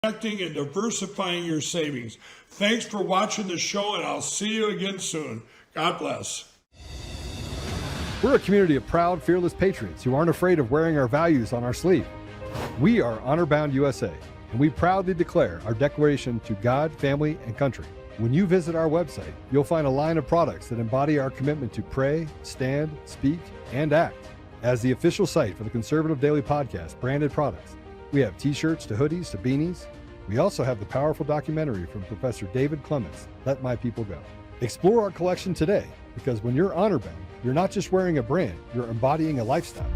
protecting and diversifying your savings. Thanks for watching the show, and I'll see you again soon. God bless. We're a community of proud, fearless patriots who aren't afraid of wearing our values on our sleeve. We are Honor Bound USA, and we proudly declare our declaration to God, family, and country. When you visit our website, you'll find a line of products that embody our commitment to pray, stand, speak, and act. As the official site for the Conservative Daily Podcast branded products, we have t-shirts to hoodies to beanies. We also have the powerful documentary from Professor David Clements, Let My People Go. Explore our collection today, because when you're honor bound, you're not just wearing a brand, you're embodying a lifestyle.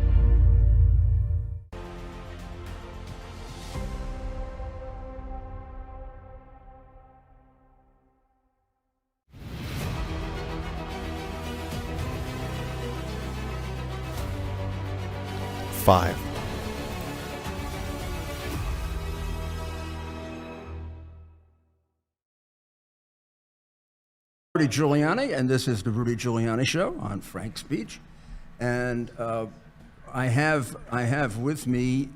Five. Rudy Giuliani, and this is the Rudy Giuliani Show on Frank Speech. And I have with me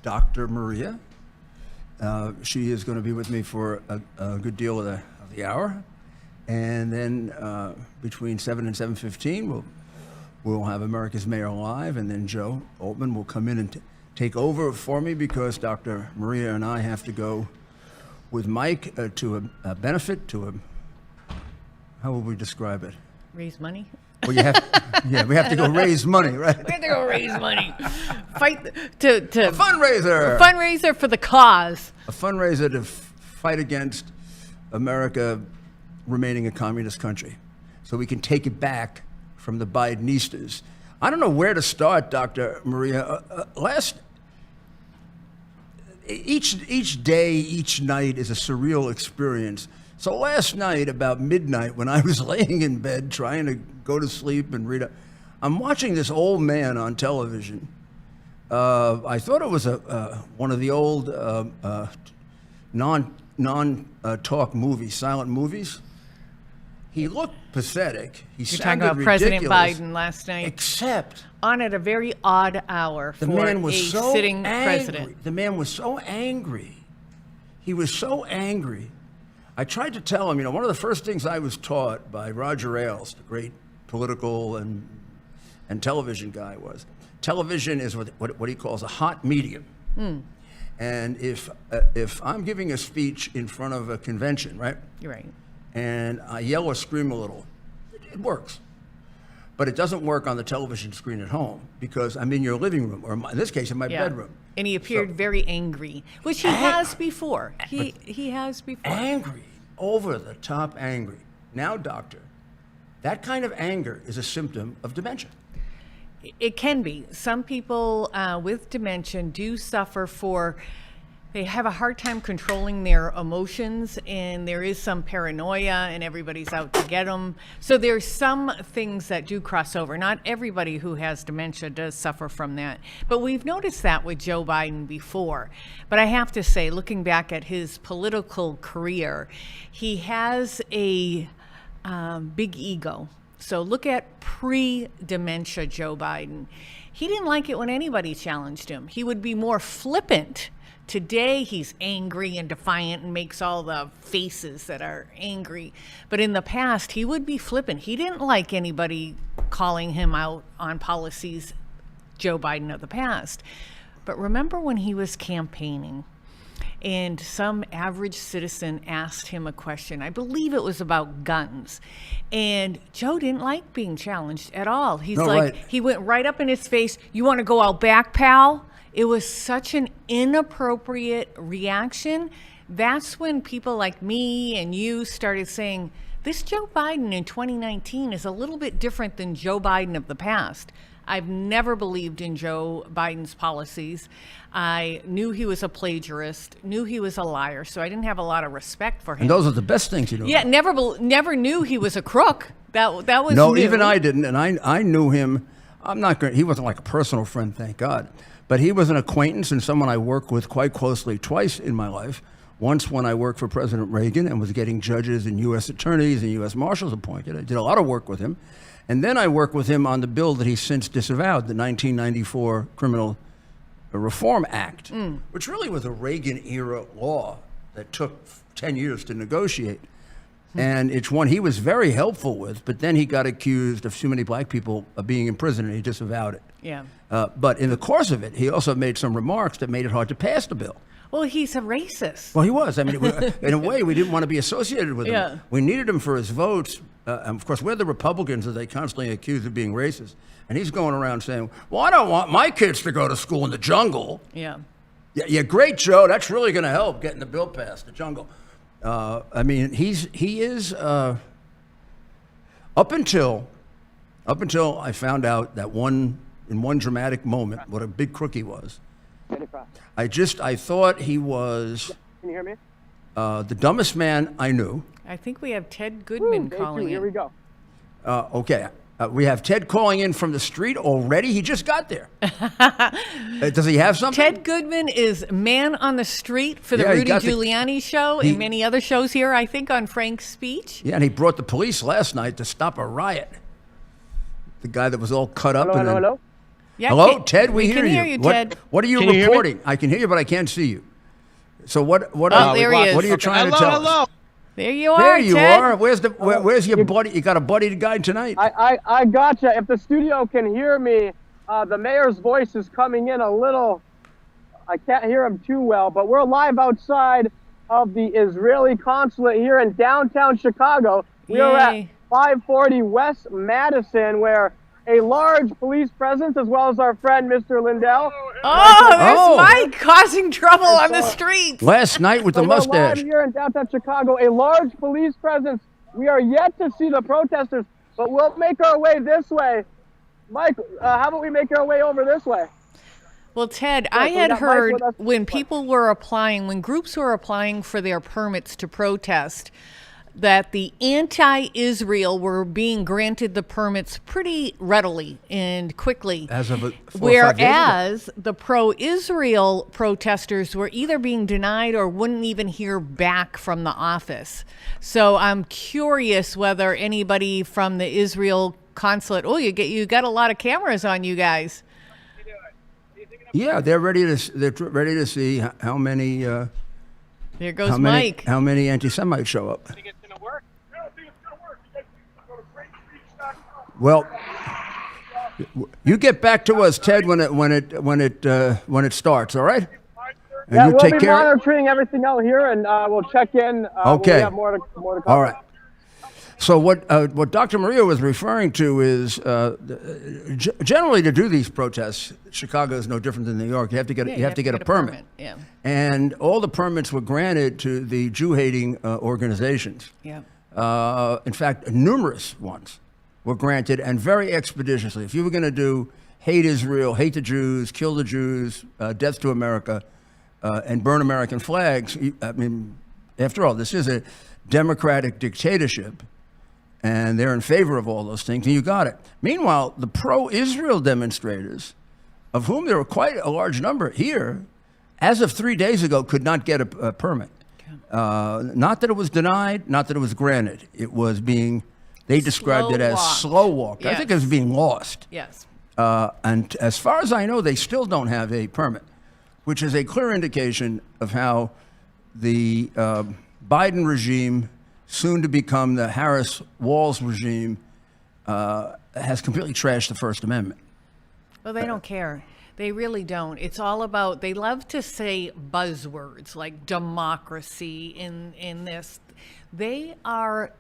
Dr. Maria. She is going to be with me for a good deal of the hour. And then between 7 and 7:15, we'll have America's Mayor Live, and then Joe Altman will come in and take over for me, because Dr. Maria and I have to go with Mike to a benefit, to a, how would we describe it? Raise money? Well, we have to go raise money, right? We have to go raise money. Fight to A fundraiser. A fundraiser for the cause. A fundraiser to fight against America remaining a communist country, so we can take it back from the Bidenistas. I don't know where to start, Dr. Maria. Each day, each night is a surreal experience. So last night, about midnight, when I was laying in bed trying to go to sleep and read, I'm watching this old man on television. I thought it was one of the old non-talk movies, silent movies. He looked pathetic. He You're talking sounded about ridiculous. President Biden last night. Except on at a very odd hour for the man was a so sitting angry. president. The man was so angry. He was so angry. I tried to tell him, one of the first things I was taught by Roger Ailes, the great political and television guy, was television is what he calls a hot medium. And if I'm giving a speech in front of a convention, right? You're right. And I yell or scream a little, it works. But it doesn't work on the television screen at home, because I'm in your living room, or in this case, in my bedroom. And he appeared very angry, which he has before. He has before. Angry, over the top angry. Now, doctor, that kind of anger is a symptom of dementia. It can be. Some people with dementia do suffer they have a hard time controlling their emotions, and there is some paranoia, and everybody's out to get them. So there's some things that do cross over. Not everybody who has dementia does suffer from that. But we've noticed that with Joe Biden before. But I have to say, looking back at his political career, he has a big ego. So look at pre-dementia Joe Biden. He didn't like it when anybody challenged him. He would be more flippant. Today, he's angry and defiant and makes all the faces that are angry. But in the past, he would be flippant. He didn't like anybody calling him out on policies, Joe Biden of the past. But remember when he was campaigning and some average citizen asked him a question, I believe it was about guns, and Joe didn't like being challenged at all. He went right up in his face, "You want to go out back, pal?" It was such an inappropriate reaction. That's when people like me and you started saying, this Joe Biden in 2019 is a little bit different than Joe Biden of the past. I've never believed in Joe Biden's policies. I knew he was a plagiarist, knew he was a liar, so I didn't have a lot of respect for him. And those are the best things you know. Yeah, never knew he was a crook. That was no, new. Even I didn't, and I knew him. He wasn't like a personal friend, thank God. But he was an acquaintance and someone I worked with quite closely twice in my life. Once when I worked for President Reagan and was getting judges and U.S. attorneys and U.S. marshals appointed. I did a lot of work with him. And then I worked with him on the bill that he since disavowed, the 1994 criminal Reform Act, which really was a Reagan-era law that took 10 years to negotiate. And it's one he was very helpful with, but then he got accused of too many black people being in prison, and he disavowed it. Yeah. But in the course of it, he also made some remarks that made it hard to pass the bill. Well, he's a racist. Well, he was. I mean, in a way, we didn't want to be associated with him. Yeah. We needed him for his votes. And of course, we're the Republicans that they constantly accuse of being racist. And he's going around saying, well, I don't want my kids to go to school in the jungle. Yeah. Yeah, great, Joe. That's really going to help getting the bill passed, the jungle. I mean, he is, up until I found out that in one dramatic moment, what a big crook he was. I thought he was Can you hear me? the dumbest man I knew. I think we have Ted Goodman calling in. Here we go. Okay. We have Ted calling in from the street already. He just got there. Does he have something? Ted Goodman is man on the street for the Yeah, he Rudy got the- Giuliani show and many other shows here, I think, on Frank's Speech. Yeah, and he brought the police last night to stop a riot. The guy that was all cut up. Hello, and then, hello. Yeah, Hello, Ted. We can hear you. you, Ted. What are you Can you hear me? reporting? I can hear you, but I can't see you. So what? Oh, there he is. What are you trying to tell us? There you are, There you Ted. are. Where's your buddy? You got a buddy guy tonight? I gotcha. If the studio can hear me, the mayor's voice is coming in a little. I can't hear him too well, but we're live outside of the Israeli consulate here in downtown Chicago. We are at Yay. 540 West Madison, where a large police presence, as well as our friend Mr. Lindell. Oh, there's Oh. Mike causing trouble on the street. Last night with the So we're mustache. live here in downtown Chicago, a large police presence. We are yet to see the protesters, but we'll make our way this way. Mike, how about we make our way over this way? Well, Ted, I we had got Mike heard with us. when people were applying, when groups were applying for their permits to protest, that the anti-Israel were being granted the permits pretty readily and quickly. As of 4 or 5 days ago. Whereas the pro-Israel protesters were either being denied or wouldn't even hear back from the office. So I'm curious whether anybody from the Israel consulate, you got a lot of cameras on you guys. Yeah, they're ready to see how many There goes Mike. how many anti-Semites show up. Think it's gonna work? Well, you get back to us, Ted, when it starts. All right? And Yeah, you we'll take be care. monitoring everything out here, and we'll check in. Okay. When we have more to cover. All right. So what Dr. Maria was referring to is generally to do these protests, Chicago is no different than New York. You have to get a permit. Yeah. And all the permits were granted to the Jew-hating organizations. Yeah. In fact, numerous ones were granted, and very expeditiously. If you were going to do hate Israel, hate the Jews, kill the Jews, death to America, and burn American flags, I mean, after all, this is a democratic dictatorship, and they're in favor of all those things, and you got it. Meanwhile, the pro-Israel demonstrators, of whom there were quite a large number here, as of 3 days ago, could not get a permit. Not that it was denied, not that it was granted. It was being, they described it as slow walk. I think it was being lost. Yes. And as far as I know, they still don't have a permit, which is a clear indication of how the Biden regime, soon to become the Harris-Walz regime, has completely trashed the First Amendment. Well, they don't care. They really don't. It's all about, they love to say buzzwords like democracy in this. They are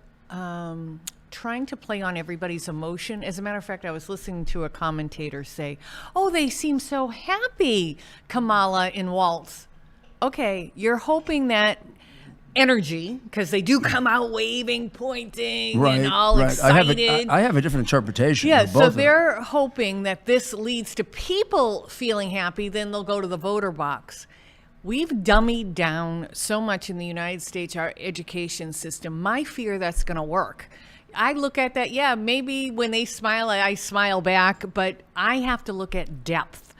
trying to play on everybody's emotion. As a matter of fact, I was listening to a commentator say, oh, they seem so happy, Kamala and Walz. Okay, you're hoping that energy, because they do come out waving, pointing, and all excited. I have a different interpretation. Yeah, of both so of them. they're hoping that this leads to people feeling happy, then they'll go to the voter box. We've dummied down so much in the United States, our education system. My fear that's going to work. I look at that, yeah, maybe when they smile, I smile back, but I have to look at depth.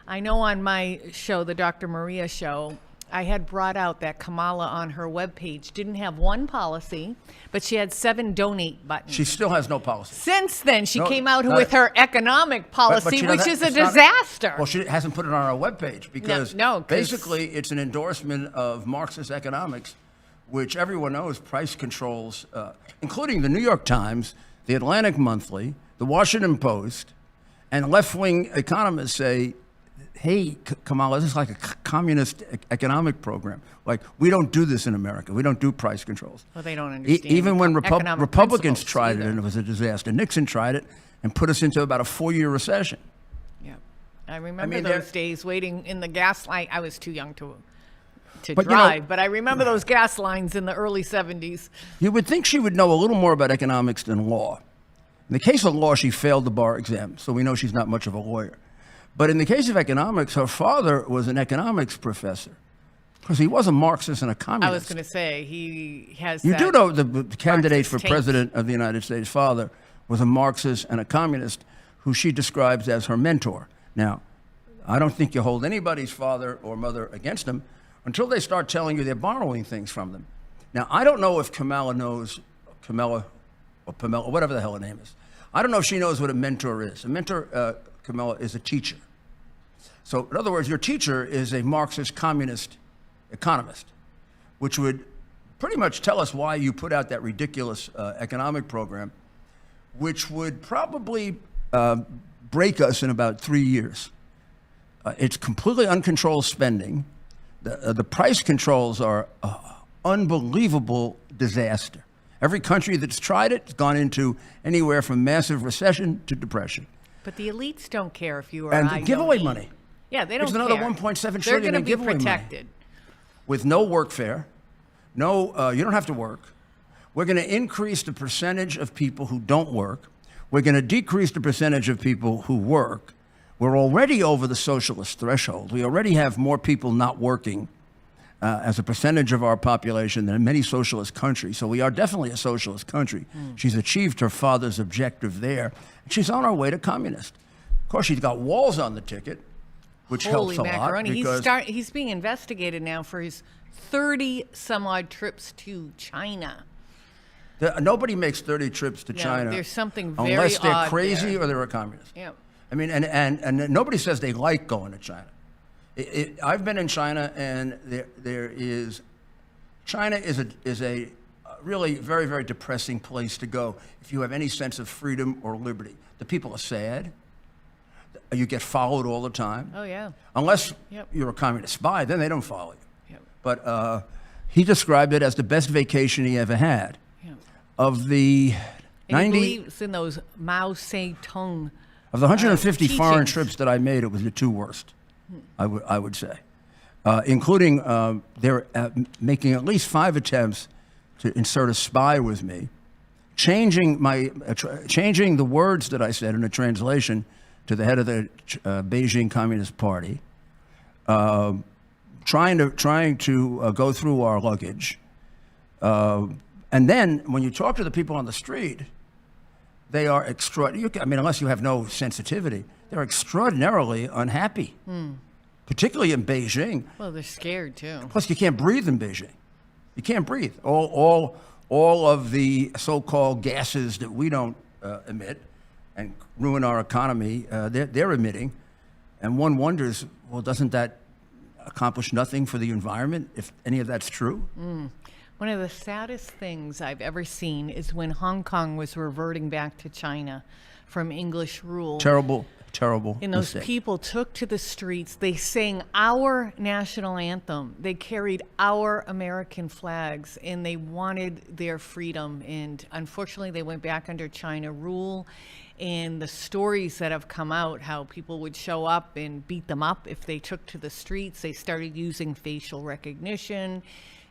I know on my show, the Dr. Maria show, I had brought out that Kamala on her webpage didn't have one policy, but she had 7 donate buttons. She still has no policy. Since then, she No, came out not- with her economic But policy, she which doesn't- is a it's not- disaster. Well, she hasn't put it on our webpage because No, 'cause- basically it's an endorsement of Marxist economics, which everyone knows price controls, including the New York Times, the Atlantic Monthly, the Washington Post, and left-wing economists say, hey, Kamala, this is like a communist economic program. Like, we don't do this in America. We don't do price controls. Well, they don't understand Even when economic Republicans principles tried it either. and it was a disaster. Nixon tried it and put us into about a 4-year recession. Yeah, I remember mean, those days waiting in the gas line. I was too young to But, you know- drive, but I remember those gas lines in the early 70s. You would think she would know a little more about economics than law. In the case of law, she failed the bar exam, so we know she's not much of a lawyer. But in the case of economics, her father was an economics professor because he was a Marxist and a communist. I was going to say, he has You that do know the candidate Marxist for taint. president of the United States, father, was a Marxist and a communist who she describes as her mentor. Now, I don't think you hold anybody's father or mother against them until they start telling you they're borrowing things from them. Now, I don't know if Kamala knows, Kamala, whatever the hell her name is. I don't know if she knows what a mentor is. A mentor, Kamala, is a teacher. So, in other words, your teacher is a Marxist communist economist, which would pretty much tell us why you put out that ridiculous economic program, which would probably break us in about 3 years. It's completely uncontrolled spending. The price controls are unbelievable disaster. Every country that's tried it has gone into anywhere from massive recession to depression. But the elites don't care if you or And I the giveaway don't eat. money. Yeah, they don't There's another care. 1.7 They're trillion gonna in be giveaway money. protected. With no workfare, no, you don't have to work. We're going to increase the percentage of people who don't work. We're going to decrease the percentage of people who work. We're already over the socialist threshold. We already have more people not working as a percentage of our population than in many socialist countries. So we are definitely a socialist country. She's achieved her father's objective there. She's on her way to communist. Of course, she's got Walz on the ticket, which Holy helps a lot. macaroni. Because He's being investigated now for his 30 some odd trips to China. nobody makes 30 trips to No, China there's something very unless they're odd crazy there. or they're a communist. Yeah. I mean, and nobody says they like going to China. I've been in China, and China is a really very, very depressing place to go if you have any sense of freedom or liberty. The people are sad. You get followed all the time. Oh, yeah. Unless Yep. you're a communist spy, then they don't follow you. Yep. But he described it as the best vacation he ever had. Yeah. Of the And he 90, believes in those Mao Zedong. of the 150 foreign teachings. trips that I made, it was the 2 worst, I would say. Including they're making at least 5 attempts to insert a spy with me, changing the words that I said in a translation to the head of the Beijing Communist Party, trying to go through our luggage, and then when you talk to the people on the street, they are I mean, unless you have no sensitivity, they're extraordinarily unhappy, particularly in Beijing. Well, they're scared too. Plus, you can't breathe in Beijing. You can't breathe. All of the so-called gases that we don't emit and ruin our economy, they're emitting. And one wonders, well, doesn't that accomplish nothing for the environment, if any of that's true? One of the saddest things I've ever seen is when Hong Kong was reverting back to China from English rule. Terrible And those mistake. people took to the streets. They sang our national anthem. They carried our American flags, and they wanted their freedom. And unfortunately, they went back under China rule. And the stories that have come out, how people would show up and beat them up if they took to the streets. They started using facial recognition.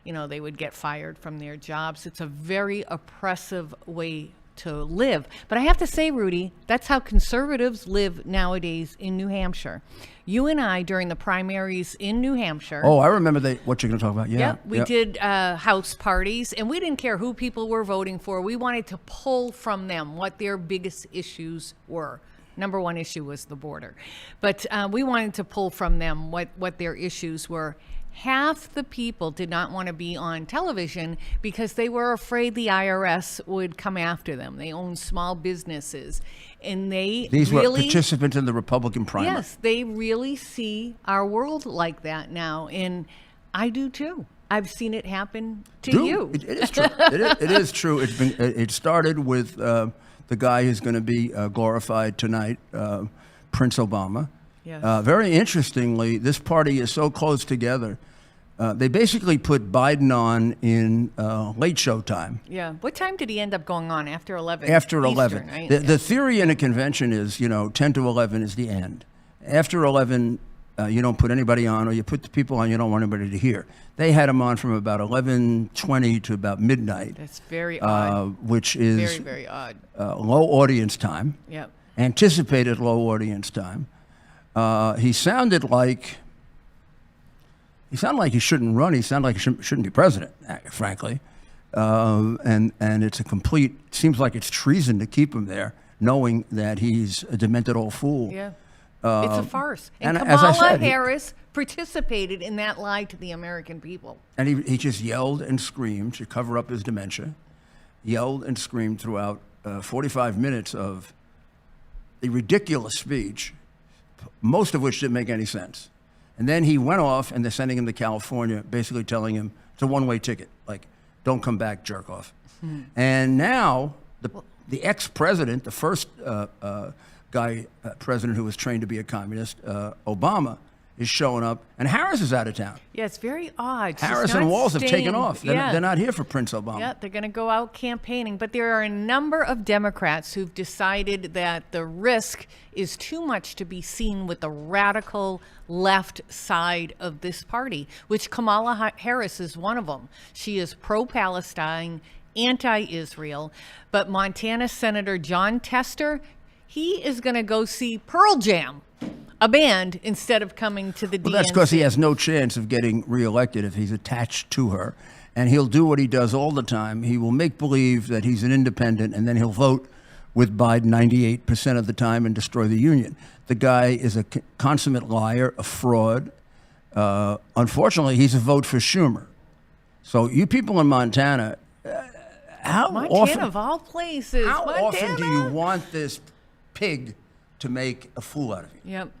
You know, they would get fired from their jobs. It's a very oppressive way to live. But I have to say, Rudy, that's how conservatives live nowadays in New Hampshire. You and I, during the primaries in New Hampshire. Oh, I remember what you're going to talk about. Yeah. Yep, we yep. did house parties, and we didn't care who people were voting for. We wanted to pull from them what their biggest issues were. Number one issue was the border. But we wanted to pull from them what their issues were. half the people did not want to be on television because they were afraid the IRS would come after them. They own small businesses, and These were participants in the Republican primary. Yes, they really see our world like that now, and I do too. I've seen it happen to you. It is true. It is true. It started with the guy who's going to be glorified tonight, Prince Obama. Yes. Very interestingly, this party is so close together. They basically put Biden on in late show time. Yeah. What time did he end up going on? After 11? After Eastern, 11. right? The theory in a convention is, 10 to 11 is the end. After 11, you don't put anybody on, or you put the people on you don't want anybody to hear. They had him on from about 11:20 to about midnight. That's very odd. Which is Very, very odd. Low audience time. Yep. Anticipated low audience time. He sounded like he shouldn't run. He sounded like he shouldn't be president, frankly. And it's seems like it's treason to keep him there, knowing that he's a demented old fool. Yeah. It's a farce. And as I Kamala said, Harris participated in that lie to the American people. And he just yelled and screamed to cover up his dementia, yelled and screamed throughout 45 minutes of a ridiculous speech, most of which didn't make any sense. And then he went off, and they're sending him to California, basically telling him it's a one-way ticket. Like, don't come back, jerk off. And now the ex-president, the first president who was trained to be a communist, Obama, is showing up, and Harris is out of town. Yeah, it's very odd. She's Harris not and Walz have taken staying- off. They're not here for Prince Obama. Yeah, they're going to go out campaigning. But there are a number of Democrats who've decided that the risk is too much to be seen with the radical left side of this party, which Kamala Harris is one of them. She is pro-Palestine, anti-Israel. But Montana Senator John Tester, he is going to go see Pearl Jam, a band, instead of coming to the DNC. Well, that's because he has no chance of getting reelected if he's attached to her. And he'll do what he does all the time. He will make believe that he's an independent, and then he'll vote with Biden 98% of the time and destroy the union. The guy is a consummate liar, a fraud. Unfortunately, he's a vote for Schumer. So you people in Montana, Montana of all places. How often do you Montana? want this pig to make a fool out of you? Yep.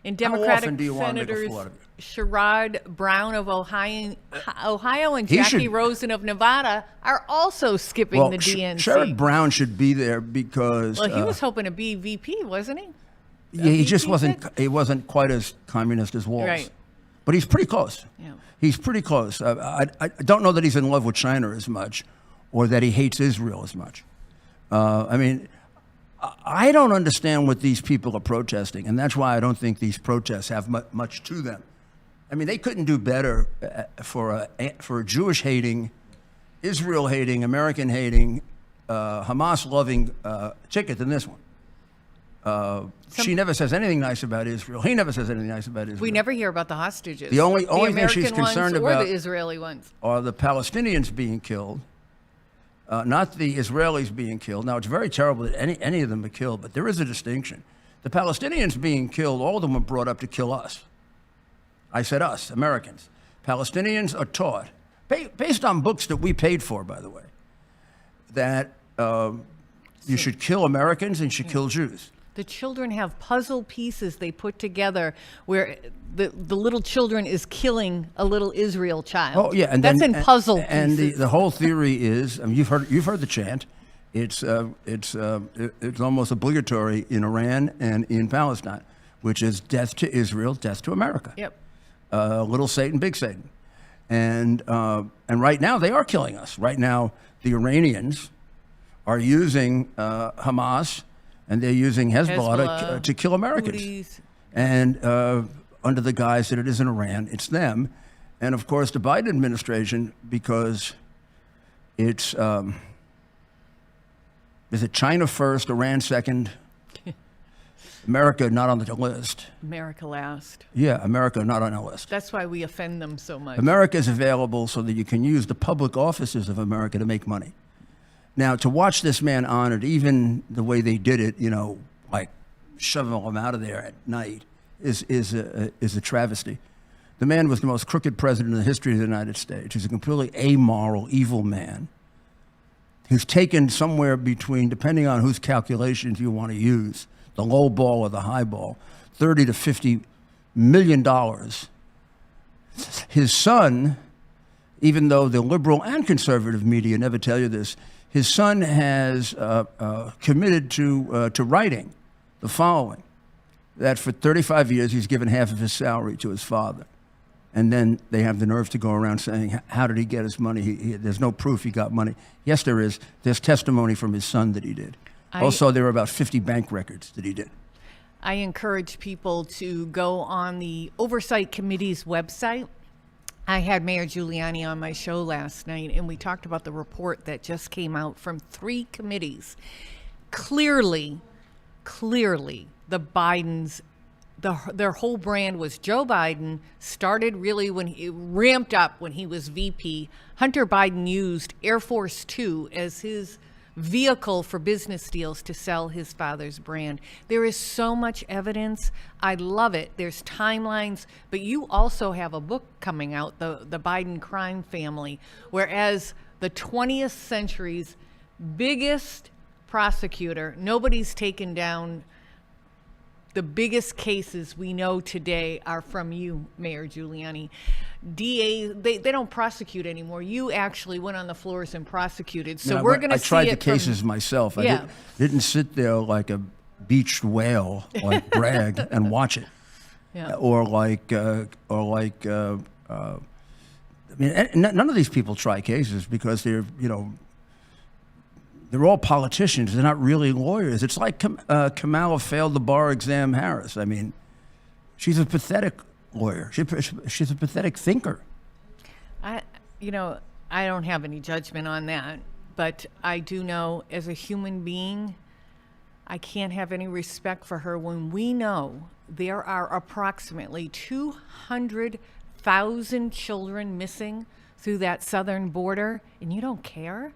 And How often Democratic do you want to make a Senators fool out of you? Sherrod Brown of Ohio and Jackie Rosen of Nevada are also skipping the DNC. Sherrod Brown should be there because Well, he was hoping to be VP, wasn't he? yeah, he just VP wasn't. pick? He wasn't quite as communist as Walz. Right. But he's pretty close. Yeah. He's pretty close. I don't know that he's in love with China as much, or that he hates Israel as much. I mean, I don't understand what these people are protesting, and that's why I don't think these protests have much to them. I mean, they couldn't do better for a Jewish-hating, Israel-hating, American-hating, Hamas-loving ticket than this one. She never says anything nice about Israel. He never says anything nice about Israel. We never hear about the hostages. The only thing American she's concerned ones about or the Israeli ones. are the Palestinians being killed, not the Israelis being killed. Now, it's very terrible that any of them are killed, but there is a distinction. The Palestinians being killed, all of them were brought up to kill us. I said us, Americans. Palestinians are taught, based on books that we paid for, by the way, that you should kill Americans and you should kill Jews. The children have puzzle pieces they put together where the little children is killing a little Israel child. Oh yeah, and that's then, in puzzle pieces. And the whole theory is, I mean, you've heard the chant. It's almost obligatory in Iran and in Palestine, which is death to Israel, death to America. Yep. Little Satan, big Satan, and right now they are killing us. Right now, the Iranians are using Hamas, and they're using Hezbollah to kill Americans. Houthis. And under the guise that it isn't Iran, it's them. And of course, the Biden administration, because it's, is it China first, Iran second, America not on the list. America last. Yeah, America not on the list. That's why we offend them so much. America is available so that you can use the public offices of America to make money. Now, to watch this man honored, even the way they did it, like shoving him out of there at night, is a travesty. The man was the most crooked president in the history of the United States. He's a completely amoral, evil man who's taken somewhere between, depending on whose calculations you want to use, the low ball or the high ball, $30 to $50 million. His son, even though the liberal and conservative media never tell you this, his son has committed to writing the following, that for 35 years he's given half of his salary to his father. And then they have the nerve to go around saying, how did he get his money? There's no proof he got money. Yes, there is. There's testimony from his son that he did. Also, there are about 50 bank records that he did. I encourage people to go on the Oversight Committee's website. I had Mayor Giuliani on my show last night, and we talked about the report that just came out from 3 committees. Clearly, the Bidens, their whole brand was Joe Biden, started really when he ramped up when he was VP. Hunter Biden used Air Force Two as his vehicle for business deals to sell his father's brand. There is so much evidence. I love it. There's timelines, but you also have a book coming out, the Biden crime family, whereas the 20th century's biggest prosecutor, nobody's taken down. The biggest cases we know today are from you, Mayor Giuliani. DA, they don't prosecute anymore. You actually went on the floors and prosecuted. So we're going to see it. I tried the cases myself. Yeah. I didn't sit there like a beached whale, like Bragg, and watch it. Yeah. Or like, I mean, none of these people try cases because they're, they're all politicians. They're not really lawyers. It's like Kamala failed the bar exam, Harris. I mean, she's a pathetic lawyer. She's a pathetic thinker. I don't have any judgment on that, but I do know as a human being, I can't have any respect for her when we know there are approximately 200,000 children missing through that southern border, and you don't care?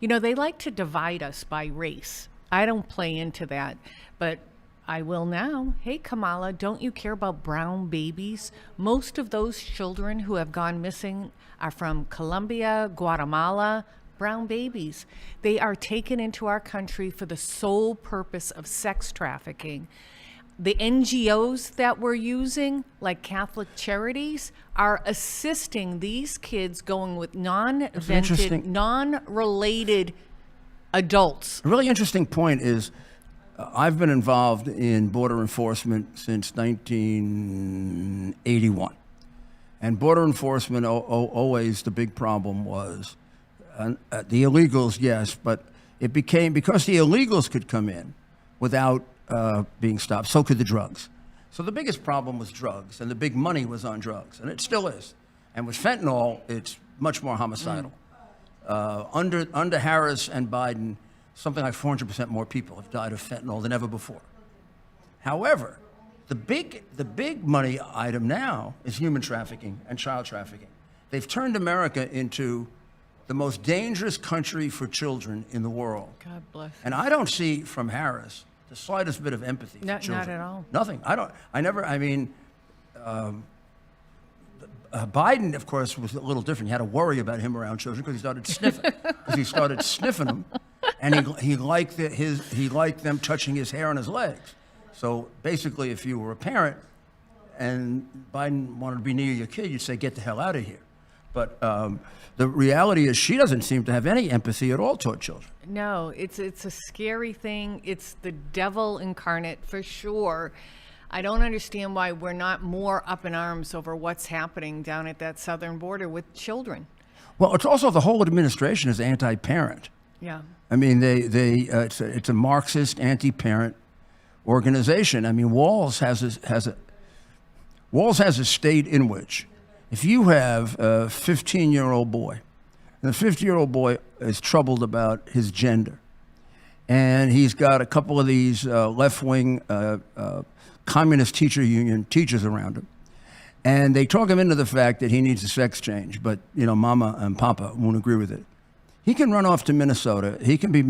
They like to divide us by race. I don't play into that, but I will now. Hey, Kamala, don't you care about brown babies? Most of those children who have gone missing are from Colombia, Guatemala, brown babies. They are taken into our country for the sole purpose of sex trafficking. The NGOs that we're using, like Catholic Charities, are assisting these kids going with non-vented, non-related adults. A really interesting point is I've been involved in border enforcement since 1981. And border enforcement, always the big problem was the illegals, yes, but it became, because the illegals could come in without being stopped, so could the drugs. So the biggest problem was drugs, and the big money was on drugs, and it still is. And with fentanyl, it's much more homicidal. Under Harris and Biden, something like 400% more people have died of fentanyl than ever before. However, the big money item now is human trafficking and child trafficking. They've turned America into the most dangerous country for children in the world. God bless. And I don't see from Harris the slightest bit of empathy for children. Not at all. Nothing. Biden, of course, was a little different. You had to worry about him around children because he started sniffing them, and he liked them touching his hair on his legs. So basically, if you were a parent and Biden wanted to be near your kid, you'd say, "Get the hell out of here." But the reality is she doesn't seem to have any empathy at all toward children. No, it's a scary thing. It's the devil incarnate for sure. I don't understand why we're not more up in arms over what's happening down at that southern border with children. Well, it's also the whole administration is anti-parent. Yeah. I mean, it's a Marxist anti-parent organization. I mean, Walz has a state in which if you have a 15-year-old boy, and the 50-year-old boy is troubled about his gender, and he's got a couple of these left-wing communist teacher union teachers around him, and they talk him into the fact that he needs a sex change, but Mama and Papa won't agree with it. He can run off to Minnesota. He can be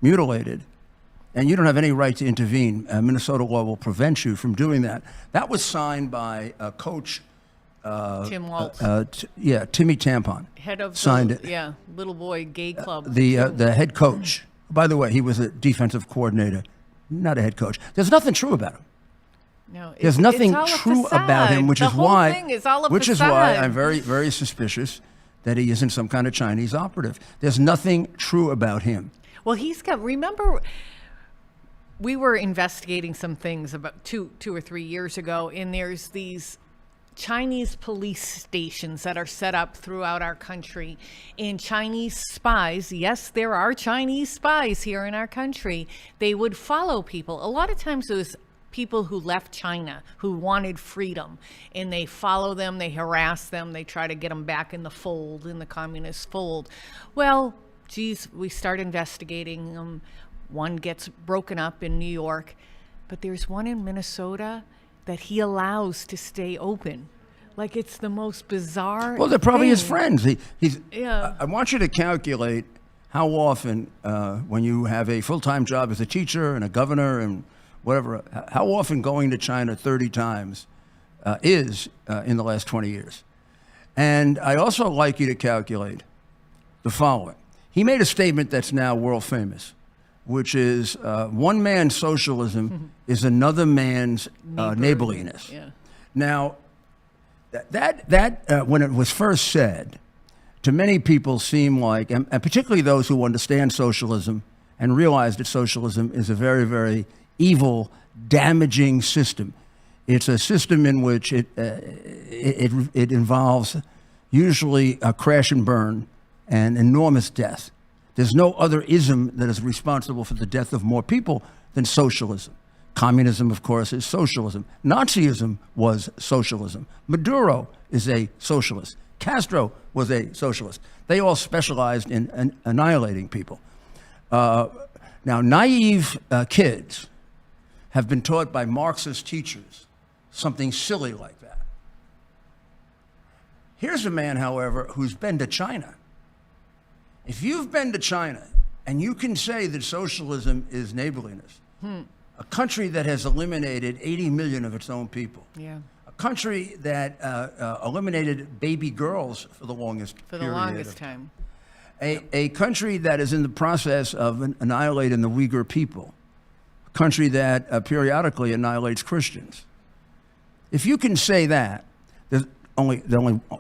mutilated and you don't have any right to intervene. Minnesota law will prevent you from doing that. That was signed by Coach Tim Walz, Timmy Tampon. head of signed the, it. yeah, little boy gay club. The head coach. By the way, he was a defensive coordinator, not a head coach. There's nothing true about him. No, There's nothing true about him, which the is whole why thing is all a which is facade. why I'm very, very suspicious that he isn't some kind of Chinese operative. There's nothing true about him. Well, he's got. Remember, we were investigating some things about two or 3 years ago, and there's these Chinese police stations that are set up throughout our country, and Chinese spies. Yes, there are Chinese spies here in our country. They would follow people. A lot of times, it was people who left China who wanted freedom, and they follow them, they harass them, they try to get them back in the fold, in the communist fold. Well, geez, we start investigating them. One gets broken up in New York, but there's one in Minnesota that he allows to stay open. Like, it's the most bizarre Well, they're probably his thing. friends. He's. Yeah. I want you to calculate how often, when you have a full-time job as a teacher and a governor and whatever, how often going to China 30 times is in the last 20 years. And I also like you to calculate the following. He made a statement that's now world famous, which is one man's socialism is another man's neighborliness. Yeah. Now, that when it was first said, to many people seemed like, and particularly those who understand socialism and realize that socialism is a very, very evil, damaging system. It's a system in which it involves usually a crash and burn and enormous death. There's no other ism that is responsible for the death of more people than socialism. Communism, of course, is socialism. Nazism was socialism. Maduro is a socialist. Castro was a socialist. They all specialized in annihilating people. Now, naive kids have been taught by Marxist teachers something silly like that. Here's a man, however, who's been to China. If you've been to China and you can say that socialism is neighborliness, a country that has eliminated 80 million of its own people, Yeah. a country that eliminated baby girls for the longest For the period longest of time. a country that is in the process of annihilating the Uyghur people, a country that periodically annihilates Christians. If you can say that, there are only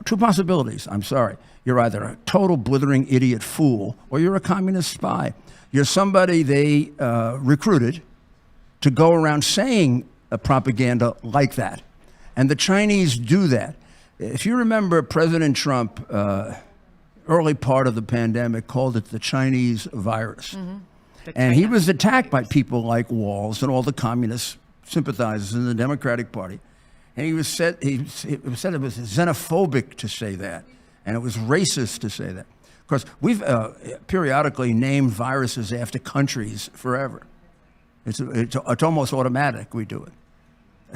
two possibilities. I'm sorry. You're either a total blithering idiot fool or you're a communist spy. You're somebody they recruited to go around saying propaganda like that. And the Chinese do that. If you remember, President Trump, early part of the pandemic, called it the Chinese virus. And he was attacked by people like Walz and all the communist sympathizers in the Democratic Party. And it was said it was xenophobic to say that, and it was racist to say that. Of course, we've periodically named viruses after countries forever. It's almost automatic we do it.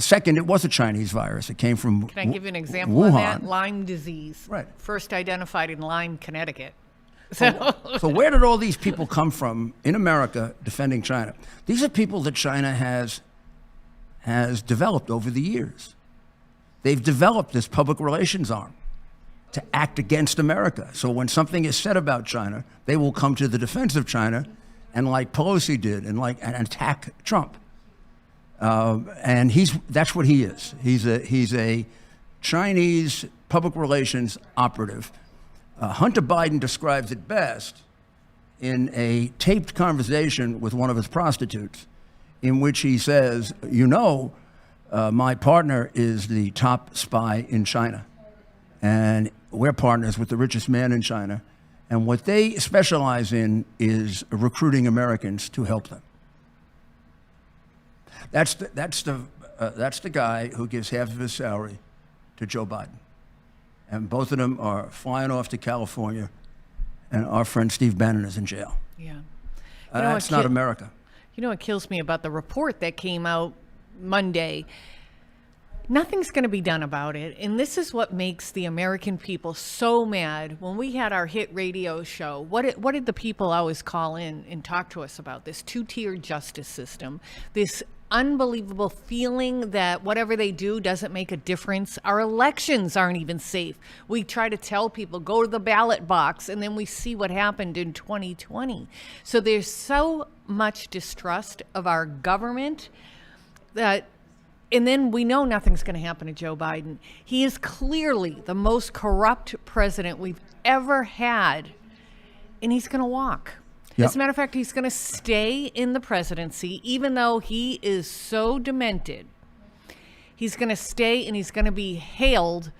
Second, it was a Chinese virus. It came from Can I give you an example of that? Lyme disease. Right. First identified in Lyme, Connecticut. So where did all these people come from in America defending China? These are people that China has developed over the years. They've developed this public relations arm to act against America. So when something is said about China, they will come to the defense of China, and like Pelosi did, and attack Trump. And that's what he is. He's a Chinese public relations operative. Hunter Biden describes it best in a taped conversation with one of his prostitutes, in which he says, my partner is the top spy in China, and we're partners with the richest man in China, and what they specialize in is recruiting Americans to help them. That's the guy who gives half of his salary to Joe Biden. And both of them are flying off to California, and our friend Steve Bannon is in jail. Yeah. That's not America. You know what kills me about the report that came out Monday? Nothing's going to be done about it. And this is what makes the American people so mad. When we had our hit radio show, what did the people always call in and talk to us about? This two-tier justice system, this unbelievable feeling that whatever they do doesn't make a difference. Our elections aren't even safe. We try to tell people, go to the ballot box, and then we see what happened in 2020. So there's so much distrust of our government that, and then we know nothing's going to happen to Joe Biden. He is clearly the most corrupt president we've ever had, and he's going to walk. Yep. As a matter of fact, he's going to stay in the presidency, even though he is so demented. He's going to stay, and he's going to be hailed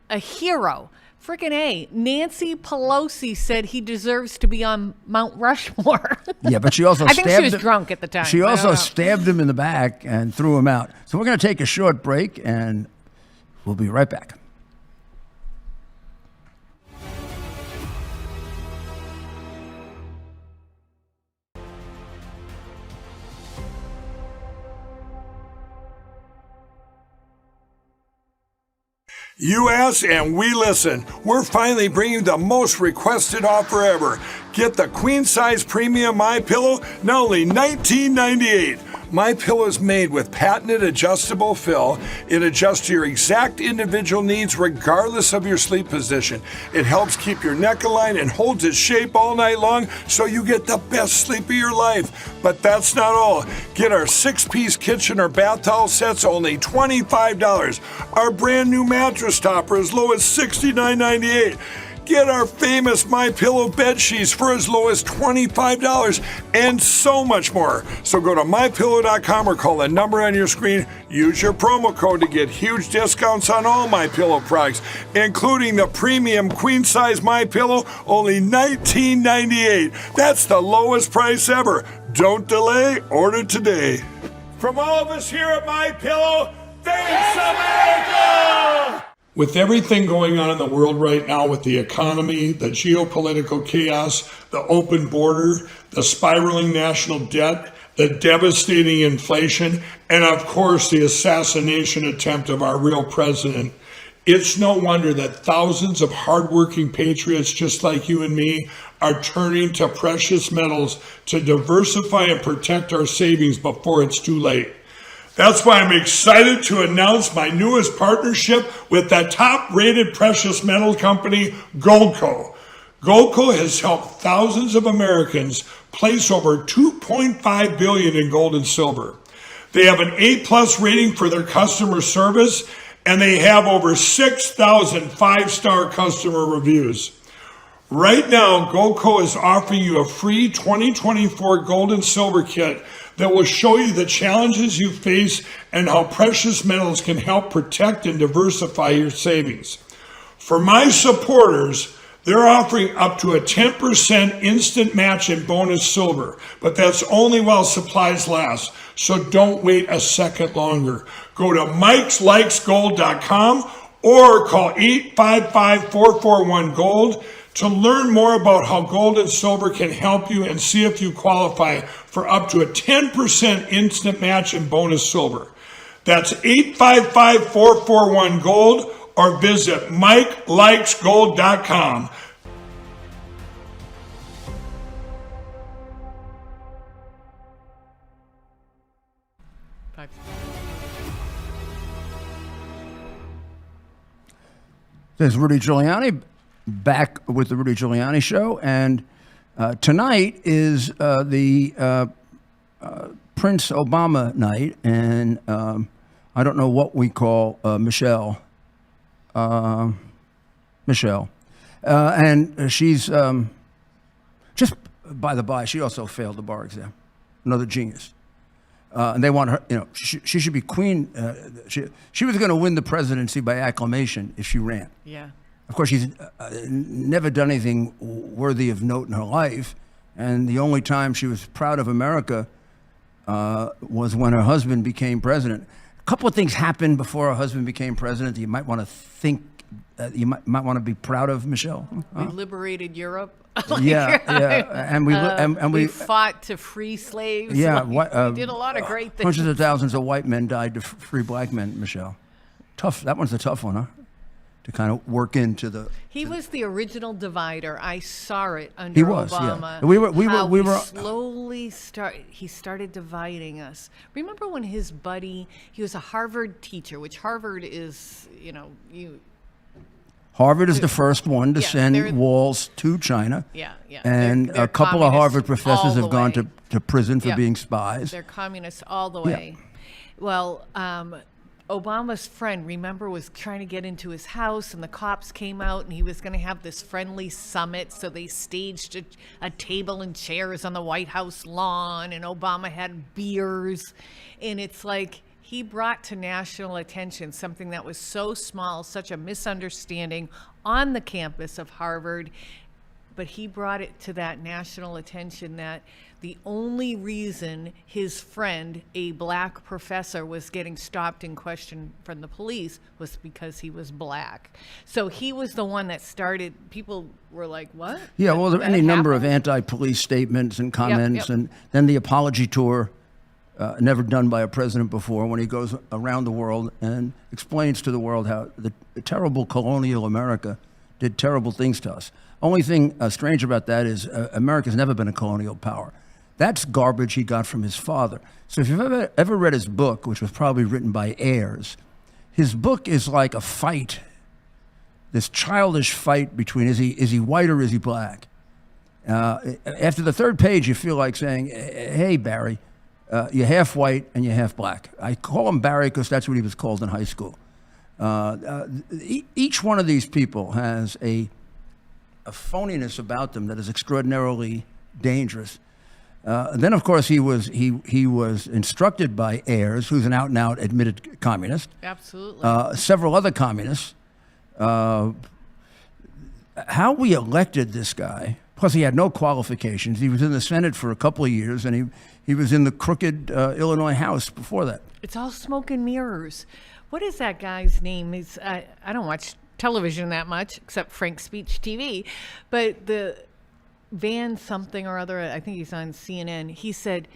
a hero. Frickin' A. Nancy Pelosi said he deserves to be on Mount Rushmore. Yeah, but she also I think she was drunk at the time. She I also don't know. stabbed him in the back and threw him out. So we're going to take a short break, and we'll be right back. You ask and we listen. We're finally bringing the most requested offer ever. Get the queen size premium MyPillow, now only $19.98. MyPillow is made with patented adjustable fill. It adjusts to your exact individual needs regardless of your sleep position. It helps keep your neck aligned and holds its shape all night long so you get the best sleep of your life. But that's not all. Get our 6-piece kitchen or bath towel sets only $25. Our brand new mattress topper as low as $69.98. Get our famous MyPillow bed sheets for as low as $25 and so much more. So go to MyPillow.com or call the number on your screen. Use your promo code to get huge discounts on all MyPillow products, including the premium queen size MyPillow, only $19.98. That's the lowest price ever. Don't delay, order today. From all of us here at MyPillow, thanks America! With everything going on in the world right now with the economy, the geopolitical chaos, the open border, the spiraling national debt, the devastating inflation, and of course the assassination attempt of our real president, it's no wonder that thousands of hardworking patriots just like you and me are turning to precious metals to diversify and protect our savings before it's too late. That's why I'm excited to announce my newest partnership with the top-rated precious metal company, Goldco. Goldco has helped thousands of Americans place over $2.5 billion in gold and silver. They have an A+ rating for their customer service, and they have over 6,000 5-star customer reviews. Right now, Goldco is offering you a free 2024 gold and silver kit that will show you the challenges you face and how precious metals can help protect and diversify your savings. For my supporters, they're offering up to a 10% instant match in bonus silver, but that's only while supplies last, so don't wait a second longer. Go to mikeslikesgold.com or call 855-441-GOLD to learn more about how gold and silver can help you and see if you qualify for up to a 10% instant match in bonus silver. That's 855-441-GOLD or visit MikeLikesGold.com. This is Rudy Giuliani, back with the Rudy Giuliani Show, and tonight is the Prince Obama night, and I don't know what we call Michelle. Michelle. And she's, just by the by, she also failed the bar exam. Another genius. And they want her, you know, she should be queen. She was going to win the presidency by acclamation if she ran. Yeah. Of course, she's never done anything worthy of note in her life. And the only time she was proud of America was when her husband became president. A couple of things happened before her husband became president that you might want to think, you might want to be proud of, Michelle. We liberated Europe. Yeah, and we fought to free slaves. Yeah, we did a lot of great things. Hundreds of thousands of white men died to free black men, Michelle. tough. That one's a tough one, huh? To kind of work into the. He was the original divider. I saw it under He was, Obama. yeah. We were slowly he started dividing us. Remember when his buddy, he was a Harvard teacher, which Harvard is, Harvard is the first one to Yeah, send they're- Walz to China. Yeah, yeah. And They're a couple of communists Harvard professors all the have gone way. to prison for Yeah. being spies. They're communists all the way. Well, Obama's friend, remember, was trying to get into his house, and the cops came out, and he was going to have this friendly summit. So they staged a table and chairs on the White House lawn, and Obama had beers. And it's like he brought to national attention something that was so small, such a misunderstanding on the campus of Harvard. But he brought it to that national attention that the only reason his friend, a black professor, was getting stopped and questioned from the police was because he was black. So he was the one that started, people were like, what? Yeah, well, there are That any number of happened? anti-police statements and comments, yep. and then the apology tour, never done by a president before, when he goes around the world and explains to the world how the terrible colonial America did terrible things to us. Only thing strange about that is America's never been a colonial power. That's garbage he got from his father. So if you've ever read his book, which was probably written by Ayers, his book is like a fight, this childish fight between is he white or is he black? After the third page, you feel like saying, hey, Barry, you're half white and you're half black. I call him Barry because that's what he was called in high school. Each one of these people has a phoniness about them that is extraordinarily dangerous. Then, of course, he was instructed by Ayers, who's an out-and-out admitted communist. Absolutely. Several other communists. How we elected this guy, plus he had no qualifications. He was in the Senate for a couple of years, and he was in the crooked Illinois House before that. It's all smoke and mirrors. What is that guy's name? I don't watch television that much, except Frank Speech TV, but the Van something or other, I think he's on CNN, he said,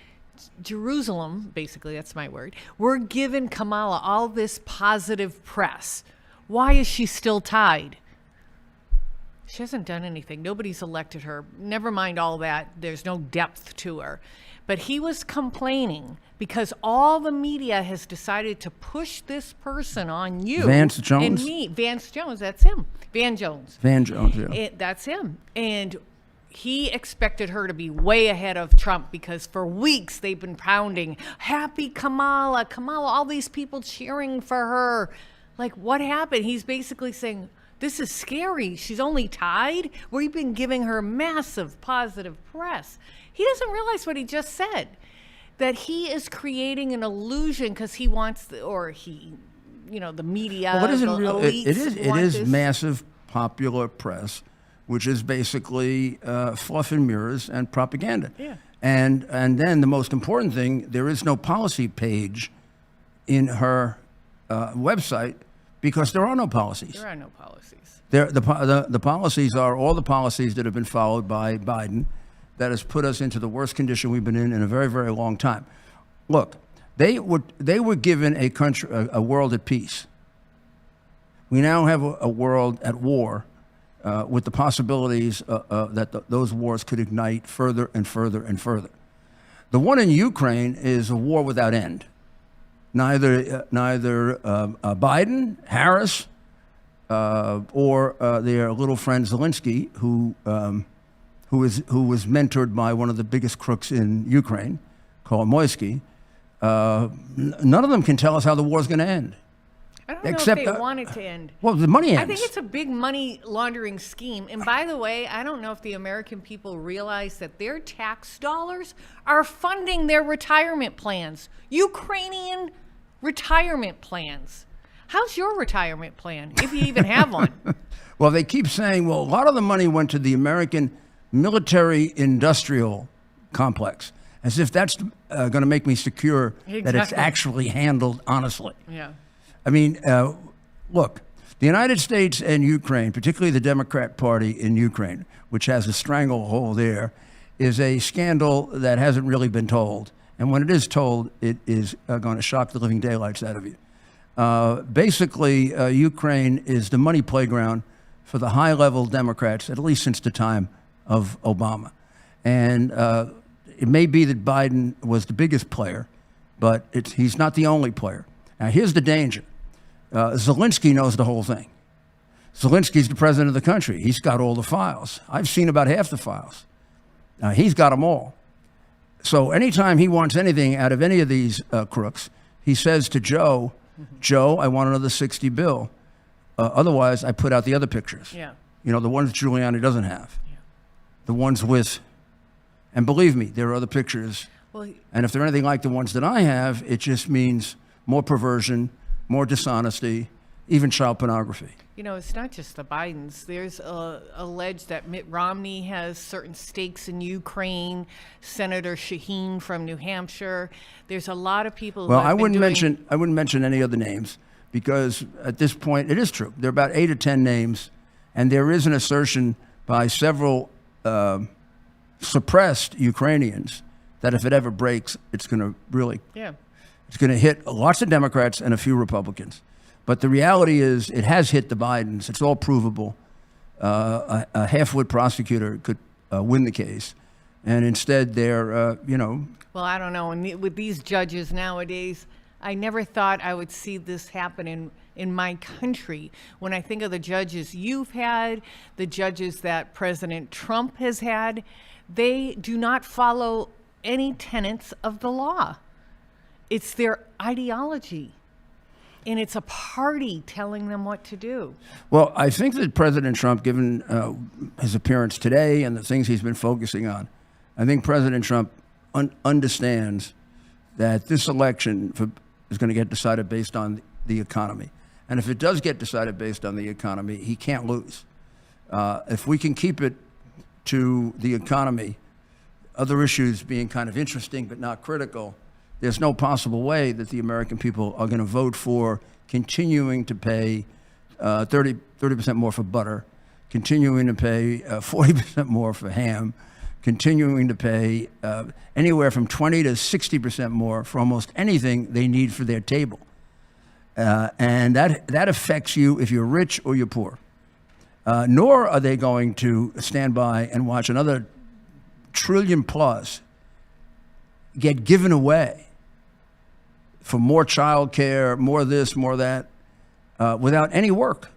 Jerusalem, basically that's my word, we're giving Kamala all this positive press. Why is she still tied? She hasn't done anything. Nobody's elected her. Never mind all that. There's no depth to her. But he was complaining because all the media has decided to push this person on you. Vance Jones? And me. Vance Jones, that's him. Van Jones. Van Jones, yeah. That's him. And he expected her to be way ahead of Trump because for weeks they've been pounding, happy Kamala, Kamala, all these people cheering for her. Like, what happened? He's basically saying, this is scary. She's only tied. We've been giving her massive positive press. He doesn't realize what he just said, that he is creating an illusion because he wants, the media, Well, it isn't the real. elites It want is this. massive popular press, which is basically fluff and mirrors and propaganda. Yeah. And then the most important thing, there is no policy page in her website because there are no policies. There are no policies. The policies are all the policies that have been followed by Biden that has put us into the worst condition we've been in a very, very long time. Look, they were given a world at peace. We now have a world at war with the possibilities that those wars could ignite further and further and further. The one in Ukraine is a war without end. Neither Biden, Harris, or their little friend Zelensky, who was mentored by one of the biggest crooks in Ukraine, Kolomoisky, none of them can tell us how the war's going to end. I don't know Except, if they want it to end. Well, the money ends. I think it's a big money laundering scheme. And by the way, I don't know if the American people realize that their tax dollars are funding their retirement plans. Ukrainian retirement plans. How's your retirement plan, if you even have one? Well, they keep saying, well, a lot of the money went to the American military-industrial complex, as if that's going to make me secure that it's Exactly. actually handled honestly. Yeah. I mean, look, the United States and Ukraine, particularly the Democrat Party in Ukraine, which has a stranglehold there, is a scandal that hasn't really been told. And when it is told, it is going to shock the living daylights out of you. Basically, Ukraine is the money playground for the high-level Democrats, at least since the time of Obama. And it may be that Biden was the biggest player, but he's not the only player. Now, here's the danger. Zelensky knows the whole thing. Zelensky's the president of the country. He's got all the files. I've seen about half the files. He's got them all. So anytime he wants anything out of any of these crooks, he says to Joe, Joe, I want another 60 bill. Otherwise, I put out the other pictures. Yeah. You know, the ones Giuliani doesn't have. Yeah. The ones with, and believe me, there are other pictures. Well, and if they're anything like the ones that I have, it just means more perversion, more dishonesty, even child pornography. You know, it's not just the Bidens. There's alleged that Mitt Romney has certain stakes in Ukraine. Senator Shaheen from New Hampshire. There's a lot of people. Well, I wouldn't mention any other names because at this point it is true. There are about 8 or 10 names, and there is an assertion by several suppressed Ukrainians that if it ever breaks, it's going to really, it's going to hit lots of Democrats and a few Republicans. But the reality is it has hit the Bidens. It's all provable. A half-wit prosecutor could win the case. And instead they're, Well, I don't know. And with these judges nowadays, I never thought I would see this happen in my country. When I think of the judges you've had, the judges that President Trump has had, they do not follow any tenets of the law. It's their ideology. And it's a party telling them what to do. Well, I think that President Trump, given his appearance today and the things he's been focusing on, I think President Trump understands that this election is going to get decided based on the economy. And if it does get decided based on the economy, he can't lose. If we can keep it to the economy, other issues being kind of interesting but not critical, there's no possible way that the American people are going to vote for continuing to pay 30% more for butter, continuing to pay 40% more for ham, continuing to pay anywhere from 20 to 60% more for almost anything they need for their table. And that affects you if you're rich or you're poor. Nor are they going to stand by and watch another trillion plus get given away for more child care, more this, more that, without any work.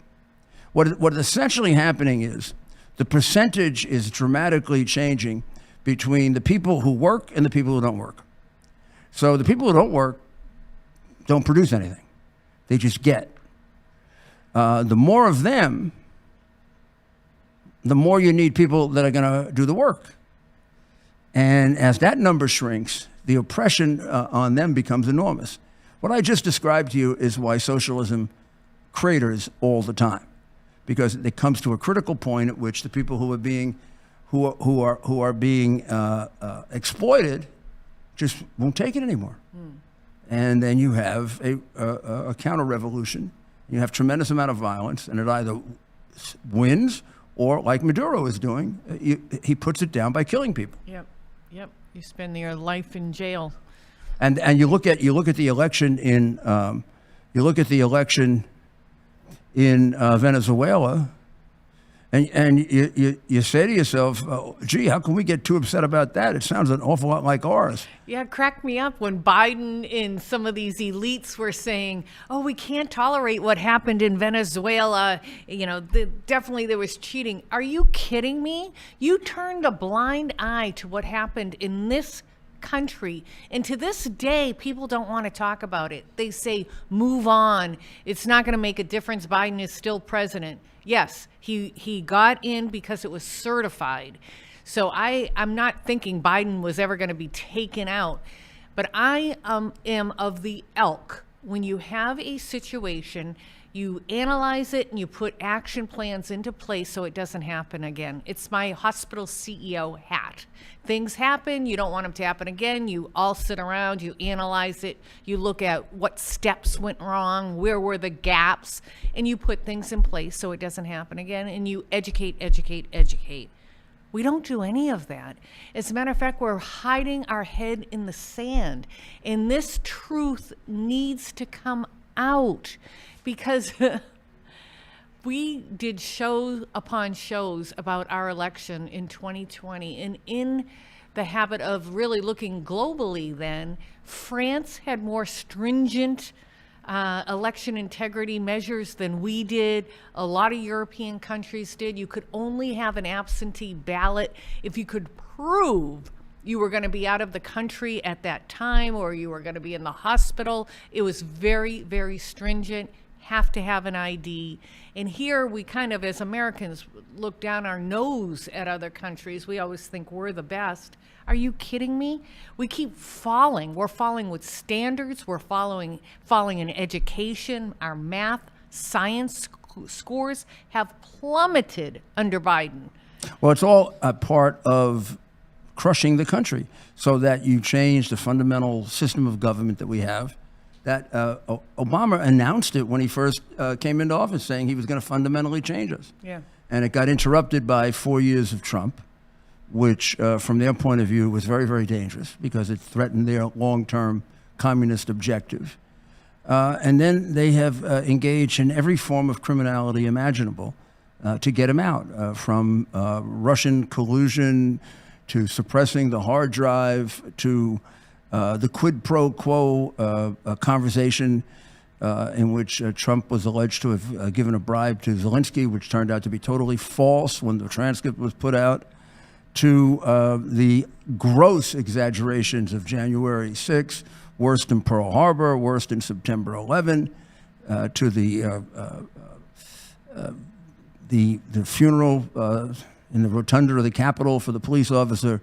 What is essentially happening is the percentage is dramatically changing between the people who work and the people who don't work. So the people who don't work don't produce anything. They just get. The more of them, the more you need people that are going to do the work. And as that number shrinks, the oppression on them becomes enormous. What I just described to you is why socialism craters all the time, because it comes to a critical point at which the people who are being exploited just won't take it anymore. And then you have a counter-revolution. You have tremendous amount of violence, and it either wins or, like Maduro is doing, he puts it down by killing people. Yep. You spend your life in jail. And you look at the election in Venezuela, and you say to yourself, oh, gee, how can we get too upset about that? It sounds an awful lot like ours. Yeah, it cracked me up when Biden and some of these elites were saying, oh, we can't tolerate what happened in Venezuela. Definitely there was cheating. Are you kidding me? You turned a blind eye to what happened in this country. And to this day, people don't want to talk about it. They say, move on. It's not going to make a difference. Biden is still president. Yes, he got in because it was certified. So I'm not thinking Biden was ever going to be taken out. But I am of the ilk. When you have a situation, you analyze it and you put action plans into place so it doesn't happen again. It's my hospital CEO hat. Things happen, you don't want them to happen again. You all sit around, you analyze it, you look at what steps went wrong, where were the gaps, and you put things in place so it doesn't happen again, and you educate. We don't do any of that. As a matter of fact, we're hiding our head in the sand, and this truth needs to come out because we did show upon shows about our election in 2020, and in the habit of really looking globally then, France had more stringent election integrity measures than we did. A lot of European countries did. You could only have an absentee ballot if you could prove you were going to be out of the country at that time or you were going to be in the hospital. It was very, very stringent. Have to have an ID. And here we kind of, as Americans, look down our nose at other countries. We always think we're the best. Are you kidding me? We keep falling. We're falling with standards. We're falling in education. Our math, science scores have plummeted under Biden. Well, it's all a part of crushing the country so that you change the fundamental system of government that we have. That Obama announced it when he first came into office, saying he was going to fundamentally change us. Yeah. And it got interrupted by 4 years of Trump, which from their point of view was very, very dangerous because it threatened their long-term communist objective. And then they have engaged in every form of criminality imaginable to get him out, from Russian collusion to suppressing the hard drive to the quid pro quo conversation in which Trump was alleged to have given a bribe to Zelensky, which turned out to be totally false when the transcript was put out, to the gross exaggerations of January 6th, worst in Pearl Harbor, worst in September 11, to the funeral in the rotunda of the Capitol for the police officer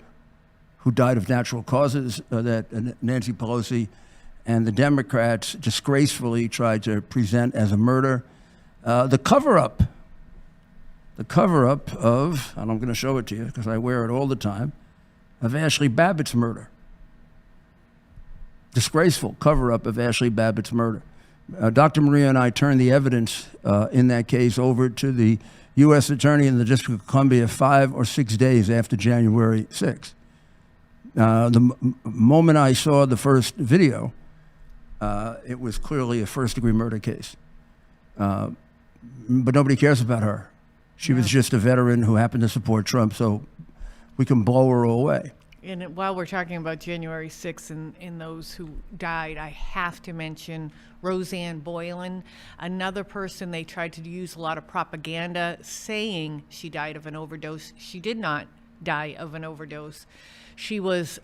who died of natural causes that Nancy Pelosi and the Democrats disgracefully tried to present as a murder. The cover-up of, and I'm going to show it to you because I wear it all the time, of Ashley Babbitt's murder. Disgraceful cover-up of Ashley Babbitt's murder. Dr. Maria and I turned the evidence in that case over to the U.S. Attorney in the District of Columbia 5 or 6 days after January 6th. The moment I saw the first video, it was clearly a first-degree murder case. But nobody cares about her. She was just a veteran who happened to support Trump, so we can blow her away. And while we're talking about January 6th and those who died, I have to mention Roseanne Boylan, another person they tried to use a lot of propaganda saying she died of an overdose. She did not die of an overdose. She was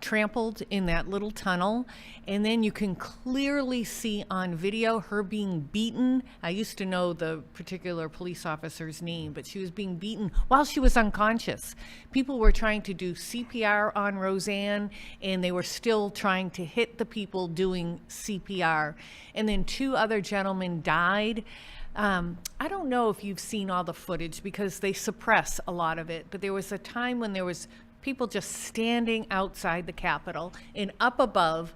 trampled in that little tunnel, and then you can clearly see on video her being beaten. I used to know the particular police officer's name, but she was being beaten while she was unconscious. People were trying to do CPR on Roseanne, and they were still trying to hit the people doing CPR. And then 2 other gentlemen died. I don't know if you've seen all the footage because they suppress a lot of it, but there was a time when there was people just standing outside the Capitol, and up above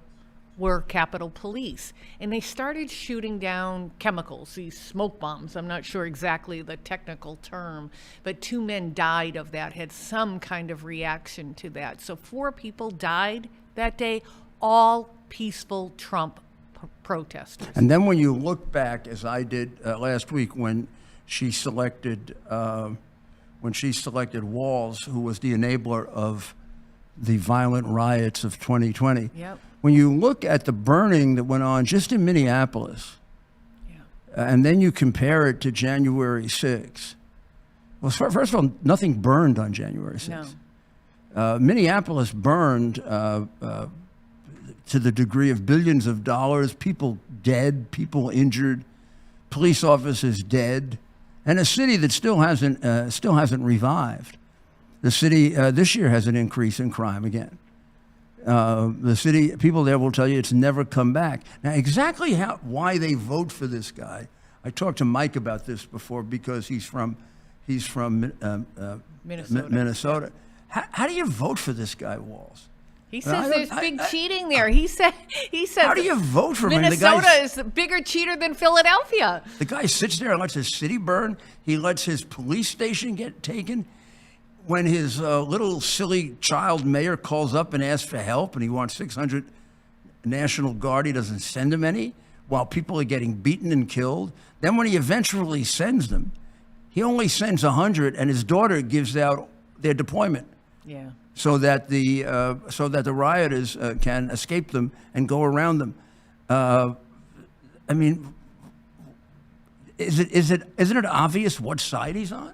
were Capitol Police. And they started shooting down chemicals, these smoke bombs. I'm not sure exactly the technical term, but 2 men died of that, had some kind of reaction to that. So 4 people died that day, all peaceful Trump protesters. And then when you look back, as I did last week, when she selected Walz, who was the enabler of the violent riots of 2020. Yep. When you look at the burning that went on just in Minneapolis, and then you compare it to January 6th, well, first of all, nothing burned on January 6th. No. Minneapolis burned to the degree of billions of dollars, people dead, people injured, police officers dead. And a city that still hasn't revived. The city this year has an increase in crime again. The city people there will tell you it's never come back. Now, exactly why they vote for this guy, I talked to Mike about this before because he's from Minnesota. How do you vote for this guy, Walz? He says there's big cheating there. He said. How do you vote for him? Minnesota is a bigger cheater than Philadelphia. The guy sits there and lets his city burn. He lets his police station get taken. When his little silly child mayor calls up and asks for help and he wants 600 National Guard, he doesn't send him any. while people are getting beaten and killed. Then when he eventually sends them, he only sends 100, and his daughter gives out their deployment. Yeah. So that the rioters can escape them and go around them. I mean, isn't it obvious what side he's on?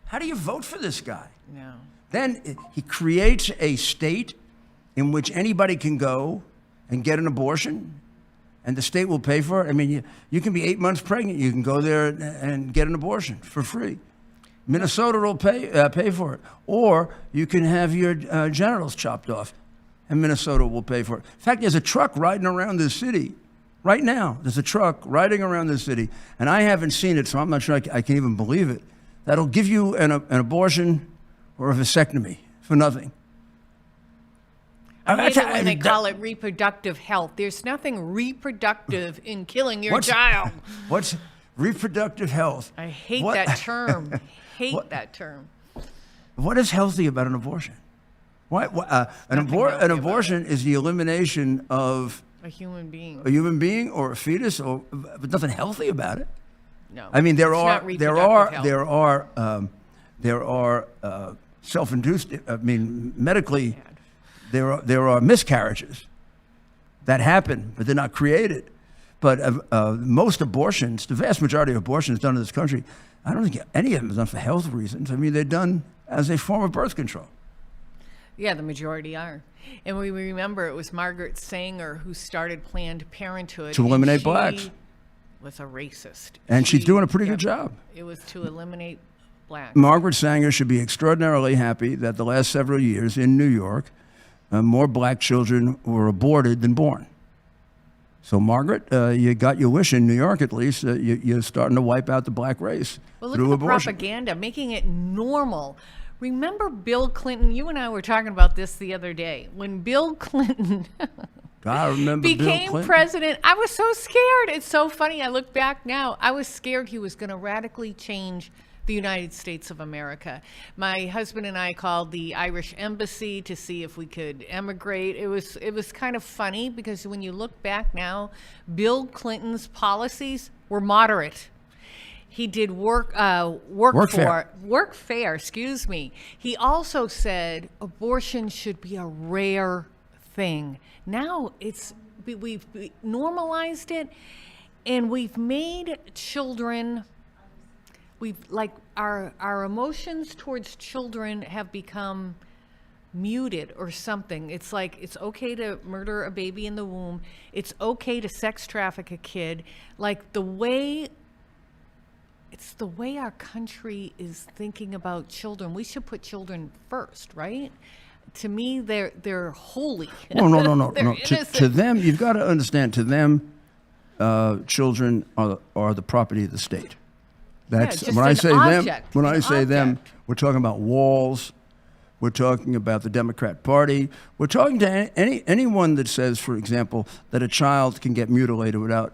How do you vote for this guy? No. Then he creates a state in which anybody can go and get an abortion, and the state will pay for it. I mean, you can be 8 months pregnant, you can go there and get an abortion for free. Minnesota will pay for it. Or you can have your genitals chopped off, and Minnesota will pay for it. In fact, there's a truck riding around this city right now. There's a truck riding around this city, and I haven't seen it, so I'm not sure I can even believe it. That'll give you an abortion or a vasectomy for nothing. I hate it when they call it reproductive health. There's nothing reproductive in killing your child. What's reproductive health? I hate that term. That term. What is healthy about an abortion? An abortion is the elimination of a human being or a fetus, but nothing healthy about it. No. I mean, there are self-induced. I mean, medically, there are miscarriages that happen, but they're not created. But most abortions, the vast majority of abortions done in this country, I don't think any of them is done for health reasons. I mean, they're done as a form of birth control. Yeah, the majority are. And we remember it was Margaret Sanger who started Planned Parenthood. To eliminate blacks. She was a racist. And she's doing a pretty good job. It was to eliminate blacks. Margaret Sanger should be extraordinarily happy that the last several years in New York, more black children were aborted than born. So, Margaret, you got your wish in New York, at least. You're starting to wipe out the black race well, look through at the abortion. Propaganda, making it normal. Remember Bill Clinton? You and I were talking about this the other day. When Bill Clinton I remember became president, I was so scared. It's so funny. I look back now. I was scared he was going to radically change the United States of America. My husband and I called the Irish embassy to see if we could emigrate. It was kind of funny because when you look back now, Bill Clinton's policies were moderate. He did workfare. Excuse me. He also said abortion should be a rare thing. Now we've normalized it, and we've made children. Our emotions towards children have become muted or something. It's like it's okay to murder a baby in the womb. It's okay to sex traffic a kid. Like it's the way our country is thinking about children. We should put children first, right? To me, they're holy. Oh, no. To them, you've got to understand. To them, children are the property of the state. That's when I say object, them. When I say them, we're talking about Walz. We're talking about the Democrat Party. We're talking to anyone that says, for example, that a child can get mutilated without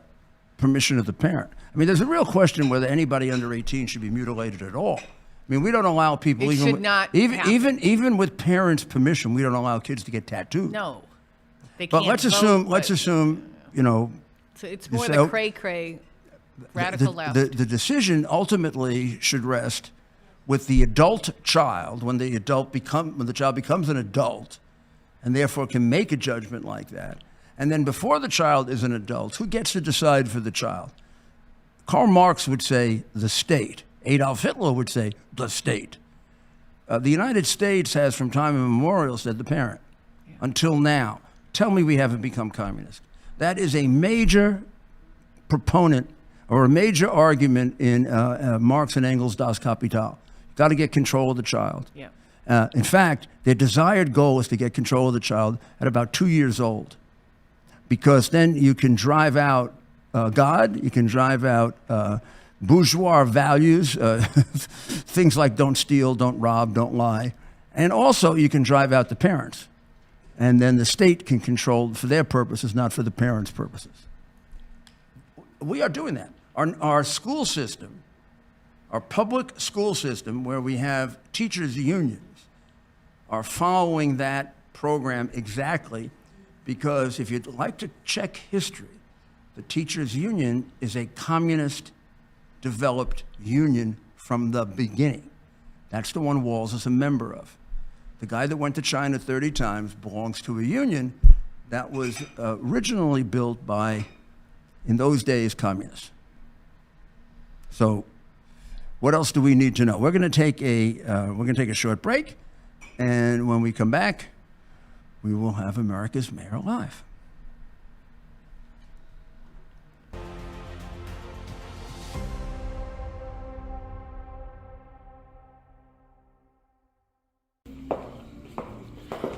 permission of the parent. I mean, there's a real question whether anybody under 18 should be mutilated at all. I mean, we don't allow people even with parents' permission. We don't allow kids to get tattooed. No, they but can't. Let's assume you know. So it's more the cray-cray. Radical left. The decision ultimately should rest with the adult child when the child becomes an adult, and therefore can make a judgment like that. And then before the child is an adult, who gets to decide for the child? Karl Marx would say the state. Adolf Hitler would say the state. The United States has, from time immemorial, said the parent. Yeah. Until now, tell me we haven't become communist. That is a major proponent or a major argument in Marx and Engels' Das Kapital. Got to get control of the child. Yeah. In fact, their desired goal is to get control of the child at about 2 years old, because then you can drive out God, you can drive out bourgeois values, things like don't steal, don't rob, don't lie, and also you can drive out the parents. And then the state can control for their purposes, not for the parents' purposes. We are doing that. Our school system, our public school system, where we have teachers' unions, are following that program exactly, because if you'd like to check history, The teachers' union is a communist developed union from the beginning. That's the one Walz is a member of. The guy that went to China 30 times belongs to a union that was originally built by, in those days, communists. So what else do we need to know? We're going to take a short break, and when we come back, we will have America's Mayor Live.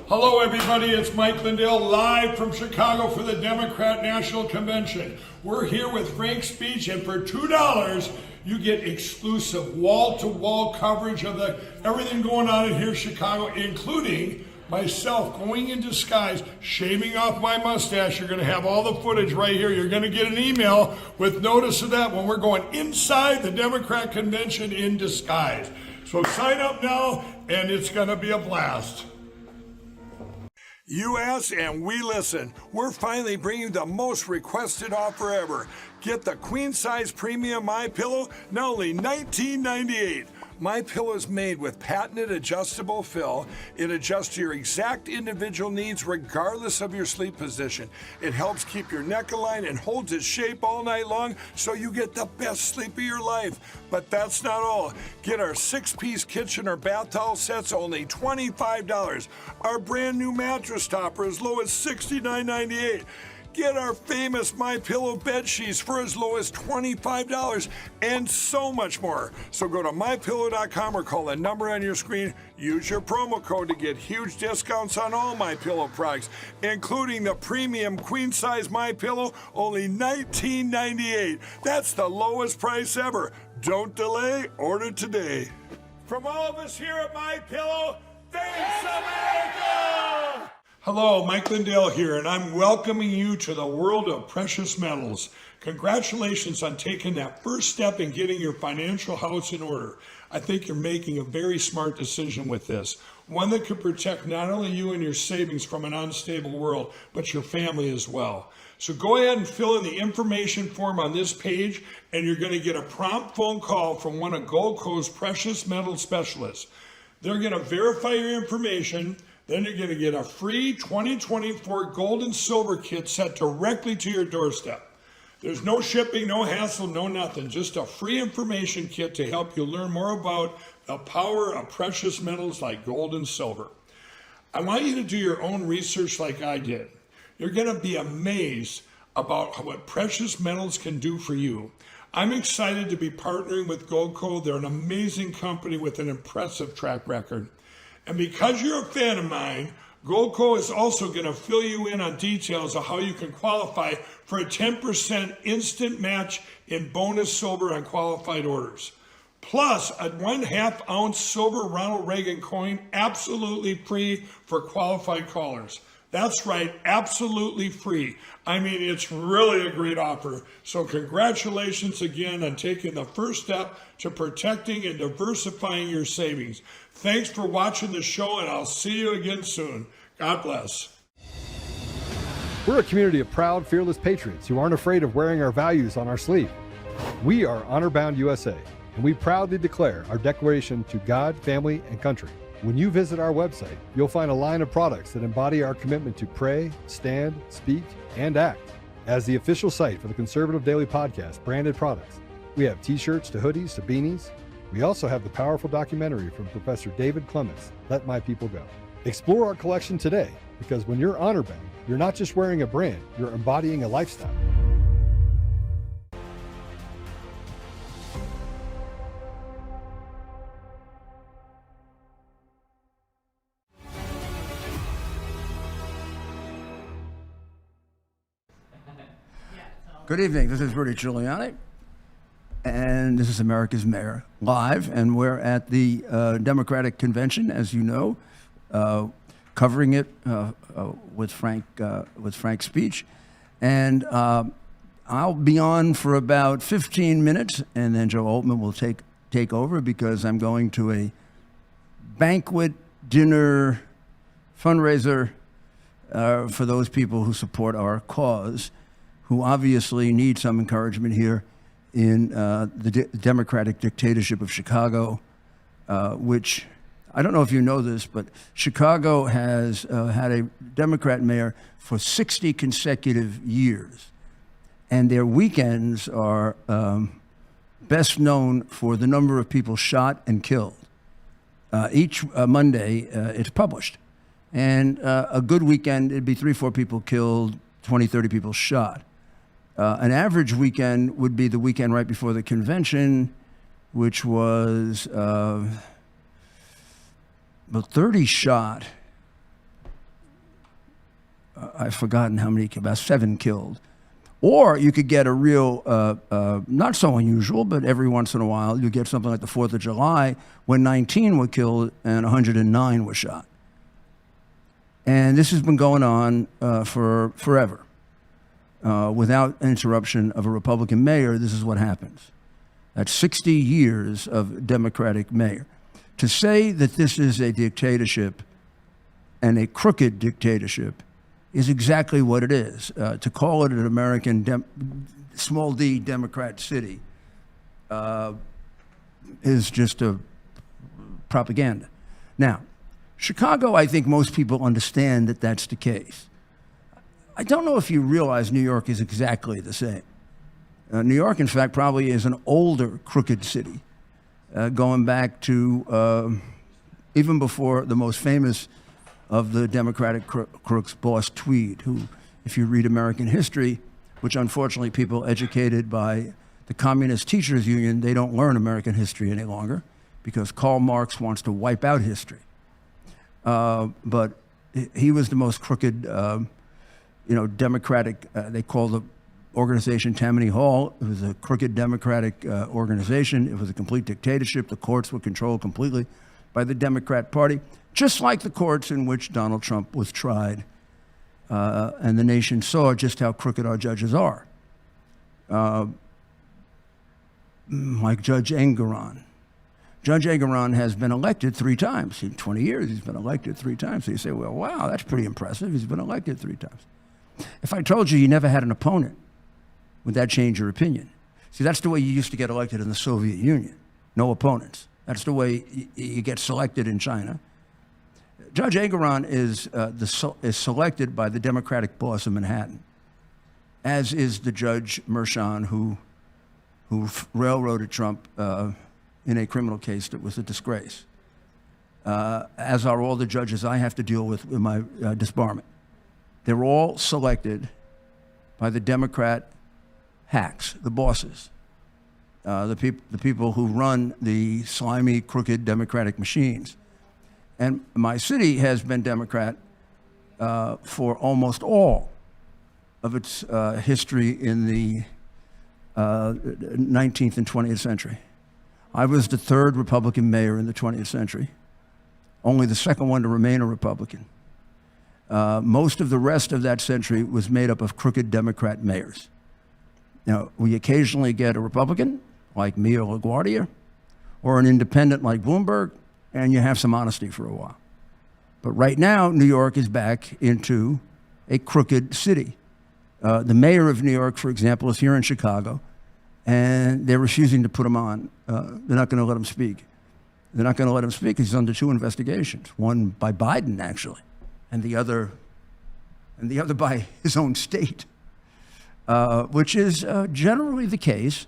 Hello, everybody. It's Mike Lindell live from Chicago for the Democrat National Convention. We're here with Frank Speech, and for $2, you get exclusive wall-to-wall coverage of everything going on in here in Chicago, including myself going in disguise, shaving off my mustache. You're going to have all the footage right here. You're going to get an email with notice of that when we're going inside the Democrat Convention in disguise. So sign up now, and it's going to be a blast. You ask and we listen. We're finally bringing the most requested offer ever. Get the queen size premium MyPillow, now only $19.98. MyPillow is made with patented adjustable fill. It adjusts to your exact individual needs regardless of your sleep position. It helps keep your neck aligned and holds its shape all night long so you get the best sleep of your life. But that's not all. Get our 6-piece kitchen or bath towel sets, only $25. Our brand new mattress topper as low as $69.98. Get our famous MyPillow bed sheets for as low as $25 and so much more. So go to MyPillow.com or call the number on your screen. Use your promo code to get huge discounts on all MyPillow products, including the premium queen size MyPillow, only $19.98. That's the lowest price ever. Don't delay, order today. From all of us here at MyPillow, thanks America! Hello, Mike Lindell here, and I'm welcoming you to the world of precious metals. Congratulations on taking that first step in getting your financial house in order. I think you're making a very smart decision with this, one that could protect not only you and your savings from an unstable world, but your family as well. So go ahead and fill in the information form on this page, and you're going to get a prompt phone call from one of Gold Coast's precious metal specialists. They're going to verify your information. Then you're going to get a free 2024 gold and silver kit sent directly to your doorstep. There's no shipping, no hassle, no nothing. Just a free information kit to help you learn more about the power of precious metals like gold and silver. I want you to do your own research like I did. You're going to be amazed about what precious metals can do for you. I'm excited to be partnering with Goldco. They're an amazing company with an impressive track record. And because you're a fan of mine, Goldco is also going to fill you in on details of how you can qualify for a 10% instant match in bonus silver on qualified orders. Plus, a 1/2 ounce silver Ronald Reagan coin absolutely free for qualified callers. That's right, absolutely free. I mean, it's really a great offer. So congratulations again on taking the first step to protecting and diversifying your savings. Thanks for watching the show, and I'll see you again soon. God bless. We're a community of proud, fearless patriots who aren't afraid of wearing our values on our sleeve. We are Honor Bound USA, and we proudly declare our declaration to God, family, and country. When you visit our website, you'll find a line of products that embody our commitment to pray, stand, speak, and act. As the official site for the Conservative Daily Podcast branded products, we have t-shirts to hoodies to beanies. We also have the powerful documentary from Professor David Clements, Let My People Go. Explore our collection today, because when you're honor bound, you're not just wearing a brand, you're embodying a lifestyle. Good evening. This is Rudy Giuliani, and this is America's Mayor Live, and we're at the Democratic Convention, as you know, covering it with Frank's speech, and I'll be on for about 15 minutes, and then Joe Altman will take over because I'm going to a banquet dinner fundraiser for those people who support our cause, who obviously need some encouragement here in the Democratic dictatorship of Chicago, which, I don't know if you know this, but Chicago has had a Democrat mayor for 60 consecutive years. And their weekends are best known for the number of people shot and killed. Each Monday, it's published. And a good weekend, it'd be 3 or 4 people killed, 20, 30 people shot. An average weekend would be the weekend right before the convention, which was about 30 shot. I've forgotten how many, about 7 killed. Or you could get a real, not so unusual, but every once in a while, you get something like the 4th of July, when 19 were killed and 109 were shot. And this has been going on for forever. Without interruption of a Republican mayor, this is what happens. That's 60 years of Democratic mayor. To say that this is a dictatorship and a crooked dictatorship is exactly what it is. To call it an American small d Democrat city is just a propaganda. Now, Chicago, I think most people understand that that's the case. I don't know if you realize New York is exactly the same. New York, in fact, probably is an older crooked city, going back to even before the most famous of the Democratic crooks, Boss Tweed, who, if you read American history, which unfortunately people educated by the Communist Teachers Union, they don't learn American history any longer because Karl Marx wants to wipe out history. But he was the most crooked, Democratic, they call the organization Tammany Hall. It was a crooked Democratic organization. It was a complete dictatorship. The courts were controlled completely by the Democrat Party, just like the courts in which Donald Trump was tried. And the nation saw just how crooked our judges are. Like Judge Engoron. Judge Engoron has been elected 3 times. In 20 years, he's been elected 3 times. So you say, well, wow, that's pretty impressive. He's been elected 3 times. If I told you never had an opponent, would that change your opinion? See, that's the way you used to get elected in the Soviet Union. No opponents. That's the way you get selected in China. Judge Engoron is selected by the Democratic boss of Manhattan, as is the Judge Merchan who railroaded Trump in a criminal case that was a disgrace, as are all the judges I have to deal with in my disbarment. They're all selected by the Democrat hacks, the bosses, the people who run the slimy, crooked Democratic machines. And my city has been Democrat for almost all of its history in the 19th and 20th century. I was the 3rd Republican mayor in the 20th century, only the 2nd one to remain a Republican. Most of the rest of that century was made up of crooked Democrat mayors. Now, we occasionally get a Republican, like me or LaGuardia, or an independent like Bloomberg, and you have some honesty for a while. But right now, New York is back into a crooked city. The mayor of New York, for example, is here in Chicago, and they're refusing to put him on. They're not going to let him speak. They're not going to let him speak because he's under 2 investigations, one by Biden, actually, and the other by his own state, which is generally the case.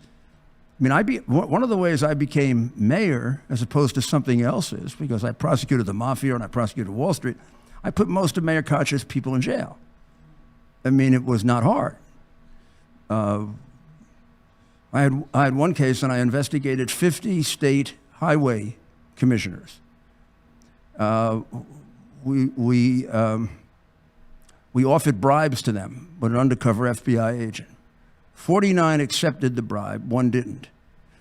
I mean, one of the ways I became mayor, as opposed to something else, is because I prosecuted the mafia and I prosecuted Wall Street. I put most of Mayor Koch's people in jail. I mean, it was not hard. I had one case, and I investigated 50 state highway commissioners. We offered bribes to them, but an undercover FBI agent. 49 accepted the bribe, 1 didn't.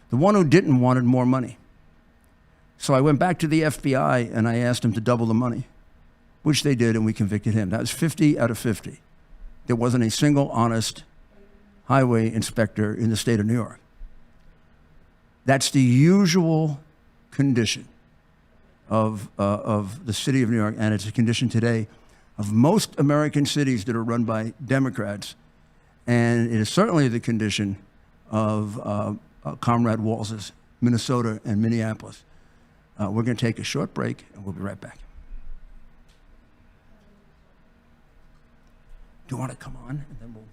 The one who didn't wanted more money. So I went back to the FBI and I asked them to double the money, which they did, and we convicted him. That was 50 out of 50. There wasn't a single honest highway inspector in the state of New York. That's the usual condition of the city of New York, and it's a condition today of most American cities that are run by Democrats. And it is certainly the condition of Comrade Walz's Minnesota and Minneapolis. We're going to take a short break, and we'll be right back. Do you want to come on? And then we'll...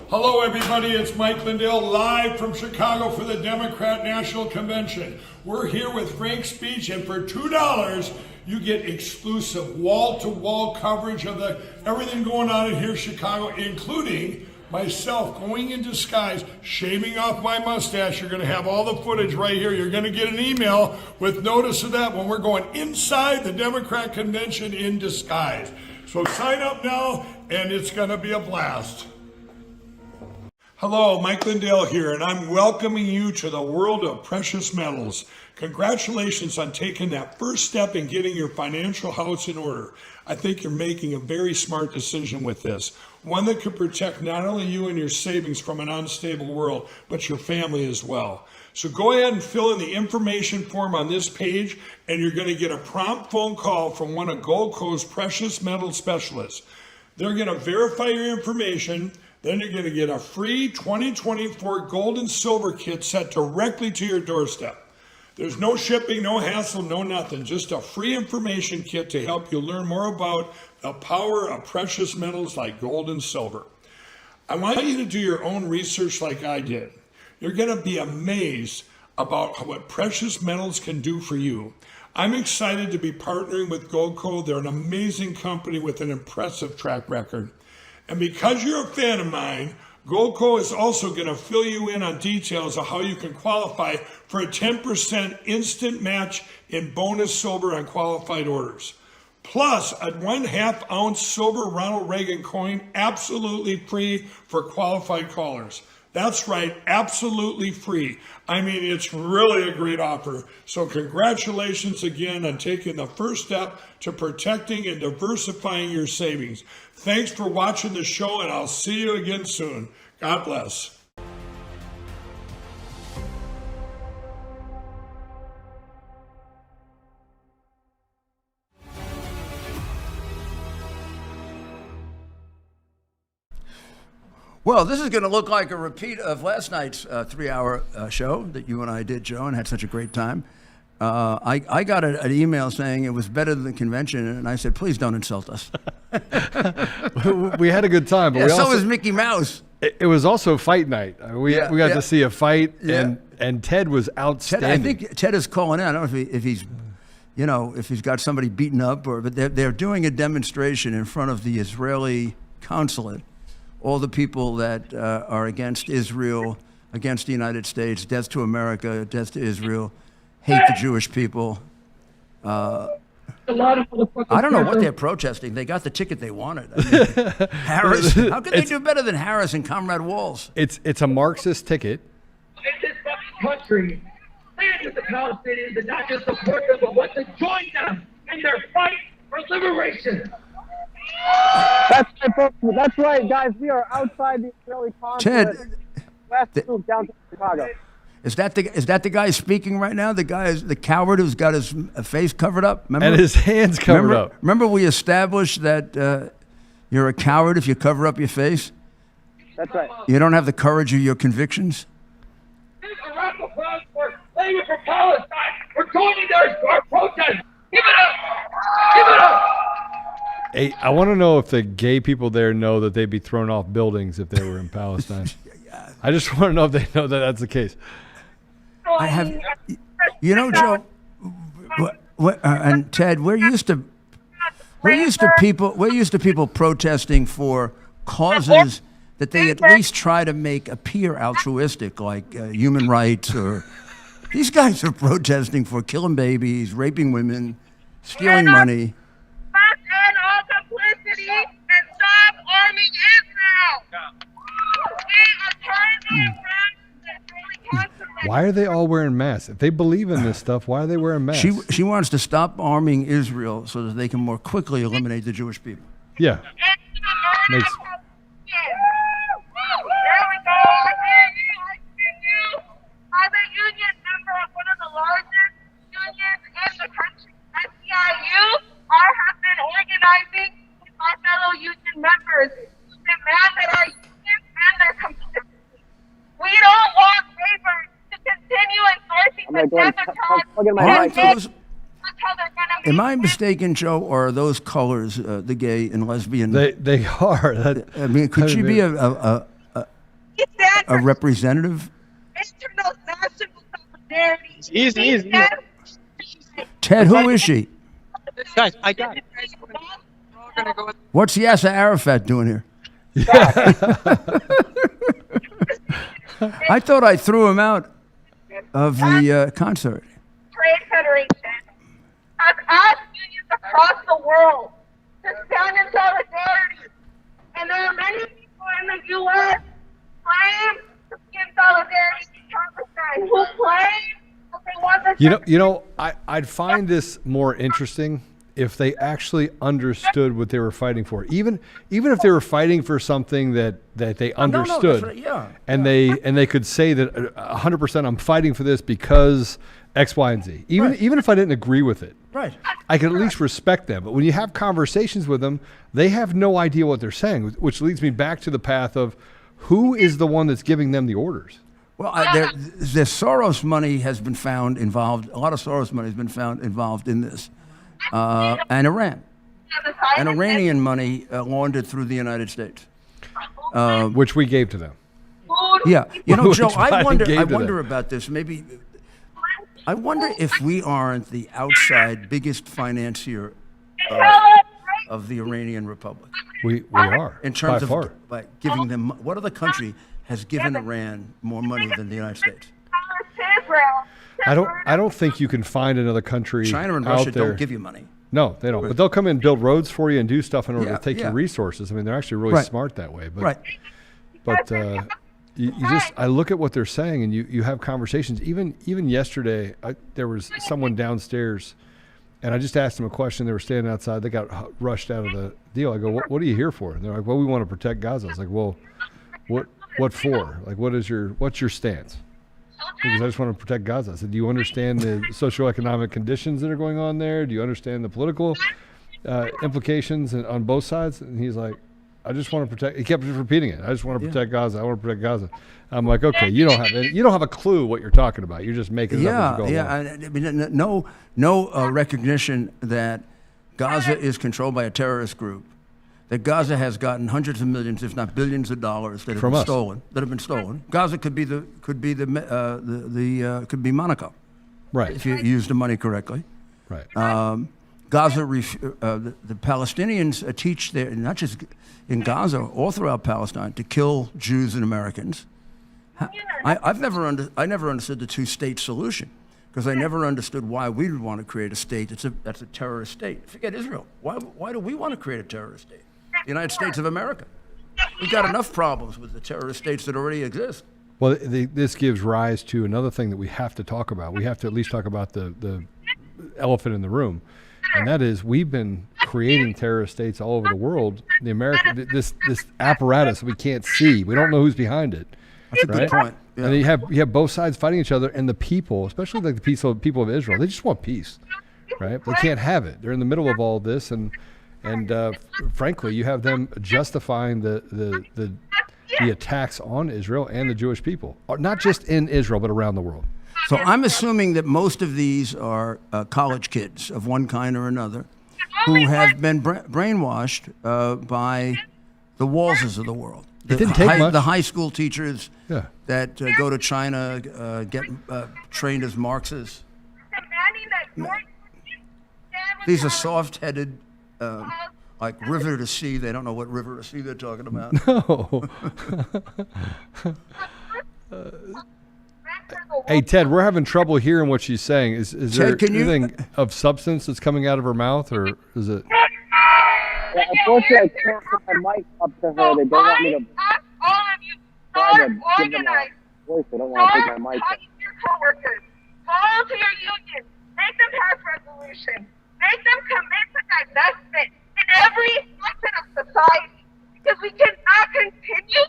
Hello, everybody. It's Mike Lindell live from Chicago for the Democrat National Convention. We're here with Frank Speech, and for $2, you get exclusive wall-to-wall coverage of everything going on in here in Chicago, including myself going in disguise, shaving off my mustache. You're going to have all the footage right here. You're going to get an email with notice of that when we're going inside the Democrat Convention in disguise. So sign up now, and it's going to be a blast. Hello, Mike Lindell here, and I'm welcoming you to the world of precious metals. Congratulations on taking that first step in getting your financial house in order. I think you're making a very smart decision with this, one that could protect not only you and your savings from an unstable world, but your family as well. So go ahead and fill in the information form on this page, and you're going to get a prompt phone call from one of Gold Coast's precious metal specialists. They're going to verify your information. Then you're going to get a free 2024 gold and silver kit sent directly to your doorstep. There's no shipping, no hassle, no nothing. Just a free information kit to help you learn more about the power of precious metals like gold and silver. I want you to do your own research like I did. You're going to be amazed about what precious metals can do for you. I'm excited to be partnering with Goldco. They're an amazing company with an impressive track record. And because you're a fan of mine, Goldco is also going to fill you in on details of how you can qualify for a 10% instant match in bonus silver on qualified orders. Plus, a 1/2 ounce silver Ronald Reagan coin absolutely free for qualified callers. That's right, absolutely free. I mean, it's really a great offer. So congratulations again on taking the first step to protecting and diversifying your savings. Thanks for watching the show, and I'll see you again soon. God bless. Well, this is going to look like a repeat of last night's 3-hour show that you and I did, Joe, and had such a great time. I got an email saying it was better than the convention, and I said, please don't insult us. We had a good time, but Yeah, we so also, was Mickey Mouse. it was also fight night. We got to see a fight, Yeah. and Ted was Ted, outstanding. I think Ted is calling in. I don't know if he's, if he's got somebody beaten up, but they're doing a demonstration in front of the Israeli consulate. All the people that are against Israel, against the United States, death to America, death to Israel, hate the Jewish people. I don't know what they're protesting. They got the ticket they wanted. I mean, Harris. How could they do better than Harris and Comrade Walz? It's a Marxist ticket. In this fucking country, stand with the Palestinians and not just support them, but want to join them in their fight for liberation. That's right, folks. That's right, guys. We are outside the Israeli consulate, Ted, west of downtown Chicago. is that the guy speaking right now? The guy is the coward who's got his face covered up? Remember? And his hands covered up. Remember we established that you're a coward if you cover up your face? That's right. You don't have the courage of your convictions? This is a round of applause for Labor for Palestine. We're joining our protest. Give it up! Give it up! Hey, I want to know if the gay people there know that they'd be thrown off buildings if they were in Palestine. I just want to know if they know that that's the case. I have, Joe, and Ted, we're used to people protesting for causes that they at least try to make appear altruistic, like human rights. Or these guys are protesting for killing babies, raping women, stealing money. End all complicity and stop arming Israel. We are trying to Why are they all wearing masks? If they believe in this stuff, why are they wearing masks? She wants to stop arming Israel so that they can more quickly eliminate the Jewish people. Yeah. Makes... Look at my Aren't mic. those, That's how they're gonna be. am I mistaken, Joe, or are those colors the gay and lesbian? They are. I mean, could she be a representative? Internal national solidarity. Easy. Ted, who is she? Guys, I got it. What's Yasser Arafat doing here? I thought I threw him out of the concert. Trade Federation has asked unions across the world to stand in solidarity. And there are many people in the U.S. claim to be in solidarity with Congressmen who claim that they want the I'd find this more interesting if they actually understood what they were fighting for. Even if they were fighting for something that they understood, right, yeah. and they could say that 100% I'm fighting for this because X, Y, and Z. Even if I didn't agree with it, Right. I can at least respect them. But when you have conversations with them, they have no idea what they're saying, which leads me back to the path of who is the one that's giving them the orders. Well, the Soros money has been found involved. A lot of Soros money has been found involved in this, and Iran, and Iranian money laundered through the United States. Which we gave to them. Yeah, you know, Joe, Which I Biden gave to them. wonder about this. Maybe I wonder if we aren't the outside biggest financier of the Iranian Republic We are in terms by far. of by giving them. What other country has given Iran more money than the United States? I don't think you can find another country. China and out Russia there. don't give you money. No, they don't. But they'll come in and build roads for you and do stuff in order to take yeah. your resources. I mean, they're actually really Right. smart that way. But, Right. But you just, I look at what they're saying, and you have conversations. Even yesterday, there was someone downstairs, and I just asked them a question. They were standing outside. They got rushed out of the deal. I go, what are you here for? And they're like, well, we want to protect Gaza. I was like, well, what for? Like, what's your stance? Because I just want to protect Gaza. I said, do you understand the socioeconomic conditions that are going on there? Do you understand the political implications on both sides? And he's like, I just want to protect. He kept just repeating it. I just want to protect Gaza. I want to protect Gaza. I'm like, okay, you don't have a clue what you're talking about. You're just making it up as you go along. I mean, no recognition that Gaza is controlled by a terrorist group. That Gaza has gotten hundreds of millions, if not billions, of dollars that have From been us. stolen. That have been stolen. Gaza could be Monaco, Right. if you use the money correctly. Right. Gaza, the Palestinians teach there, not just in Gaza, all throughout Palestine, to kill Jews and Americans. I never understood the two-state solution, because I never understood why we would want to create a state that's a terrorist state. Forget Israel. Why do we want to create a terrorist state? The United States of America. We've got enough problems with the terrorist states that already exist. Well, this gives rise to another thing that we have to talk about. We have to at least talk about the elephant in the room, and that is we've been creating terrorist states all over the world. The American this apparatus we can't see. We don't know who's behind it. That's a good point. Yeah. And you have both sides fighting each other, and the people, especially like the people of Israel, they just want peace, right? They can't have it. They're in the middle of all this, and frankly, you have them justifying the attacks on Israel and the Jewish people, not just in Israel but around the world. So I'm assuming that most of these are college kids of one kind or another who have been brainwashed by the Walzes of the world. It didn't take much. The high school teachers Yeah. that go to China, get trained as Marxists. These are soft-headed, like river to sea. They don't know what river to sea they're talking about. No. Hey, Ted, we're having trouble hearing what she's saying. Is there Ted, can you- anything of substance that's coming out of her mouth, or is it? Yeah, unfortunately, I can't put my mic up to her. They don't want me to ask all of you, try start to give them organizing. a voice. They don't want to take Start my mic. talking to your coworkers. Call to your union. Make them pass resolutions. Make them commit to divestment in every facet of society. Because we cannot continue.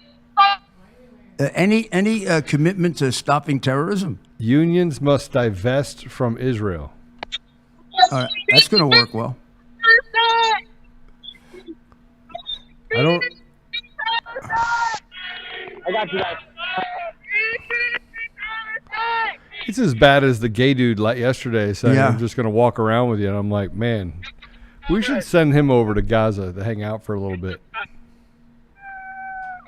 Any commitment to stopping terrorism? Unions must divest from Israel. All right, that's going to work well. I don't. I got you guys. He's as bad as the gay dude like yesterday saying, Yeah. I'm just going to walk around with you. And I'm like, man, we should send him over to Gaza to hang out for a little bit.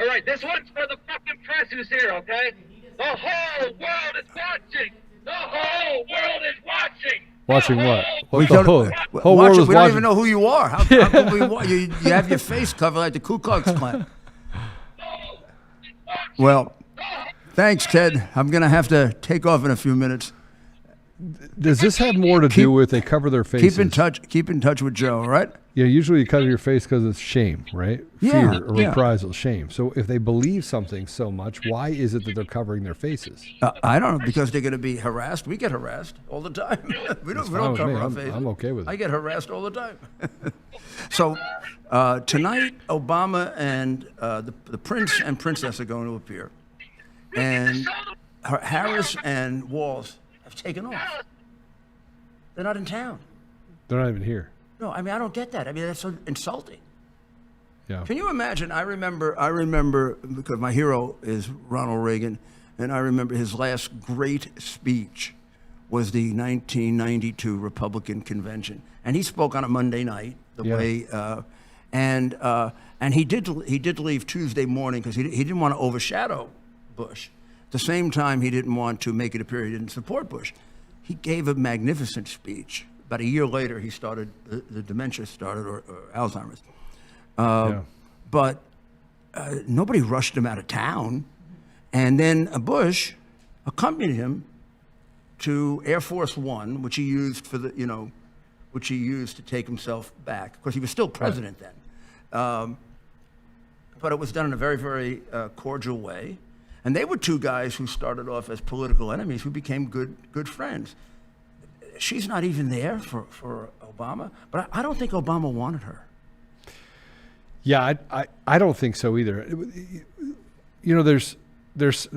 All right, this one's for the fucking press who's here, okay? The whole world is watching. The whole world is watching. Watching The what? whole- What the whole Watch world it. is We don't watching. even know who you are. How can you have your face covered like the Ku Klux Klan? Well, thanks, Ted. I'm going to have to take off in a few minutes. Does this have more to do with they cover their faces? Keep in touch with Joe, all right? Yeah, usually you cover your face because it's shame, right? Yeah, Fear or yeah. reprisal, shame. So if they believe something so much, why is it that they're covering their faces? I don't know, because they're going to be harassed. We get harassed all the time. we don't fine with cover me. our I'm- faces. I'm okay with it. I get harassed all the time. So tonight, Obama and the prince and princess are going to appear. And Harris and Walz have taken off. They're not in town. They're not even here. No, I mean, I don't get that. I mean, that's so insulting. Yeah. Can you imagine? I remember because my hero is Ronald Reagan, and I remember his last great speech was the 1992 Republican convention, and he spoke on a Monday night. And he did leave Tuesday morning because he didn't want to overshadow Bush. At the same time, he didn't want to make it appear he didn't support Bush. He gave a magnificent speech. About a year later, he started, the dementia started, or Alzheimer's. But nobody rushed him out of town. And then Bush accompanied him to Air Force One, which he used which he used to take himself back. Of course, he was still president then. But it was done in a very, very cordial way. And they were two guys who started off as political enemies who became good friends. She's not even there for Obama, but I don't think Obama wanted her. Yeah, I don't think so either. You know, there's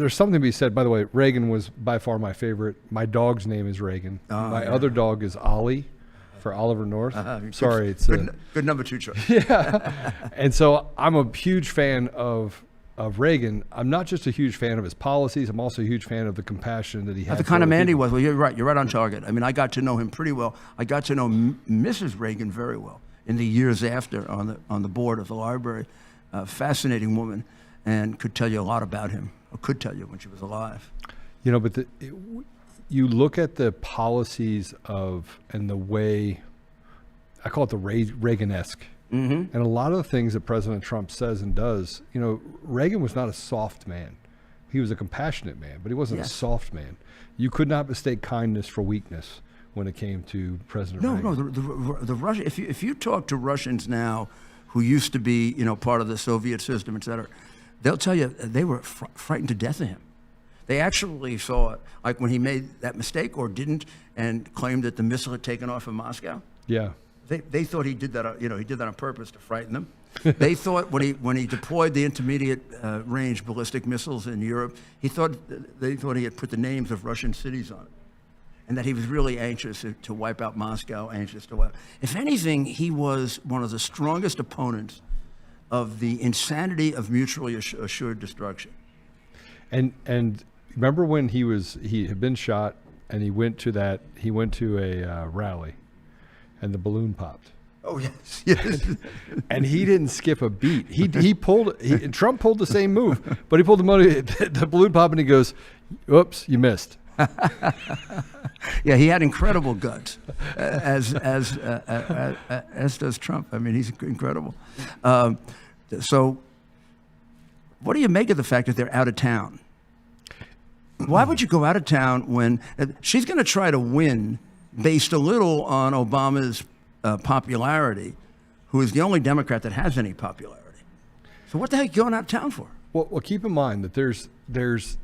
something to be said. By the way, Reagan was by far my favorite. My dog's name is Reagan. My other dog is Ollie, for Oliver North. Sorry, it's good number two choice. Yeah, and so I'm a huge fan of Reagan. I'm not just a huge fan of his policies. I'm also a huge fan of the compassion that he had. The kind of man he was. Well, you're right on target. I mean, I got to know him pretty well. I got to know Mrs. Reagan very well in the years after on the board of the library. Fascinating woman, and could tell you a lot about him, or could tell you when she was alive. You know, but you look at the policies and the way, I call it the Reagan-esque. Mm-hmm. And a lot of the things that President Trump says and does, you know, Reagan was not a soft man. He was a compassionate man, but he wasn't a soft man. You could not mistake kindness for weakness when it came to President Reagan. No, the Russian. If you talk to Russians now, who used to be, part of the Soviet system, et cetera, they'll tell you they were frightened to death of him. They actually saw it, like when he made that mistake or didn't, and claimed that the missile had taken off in Moscow. Yeah. They thought he did that. He did that on purpose to frighten them. They thought when he deployed the intermediate range ballistic missiles in Europe, they thought he had put the names of Russian cities on it, and that he was really anxious to wipe out Moscow. If anything, he was one of the strongest opponents of the insanity of mutually assured destruction. And remember when he had been shot and he went to a rally. And the balloon popped. Oh yes. And he didn't skip a beat. Trump pulled the same move, but he pulled the balloon pop, and he goes, "Oops, you missed." Yeah, he had incredible guts, as does Trump. I mean, he's incredible. So, what do you make of the fact that they're out of town? Why would you go out of town when she's going to try to win? Based a little on Obama's popularity, who is the only Democrat that has any popularity. So what the heck are you going out of town for? Well, keep in mind that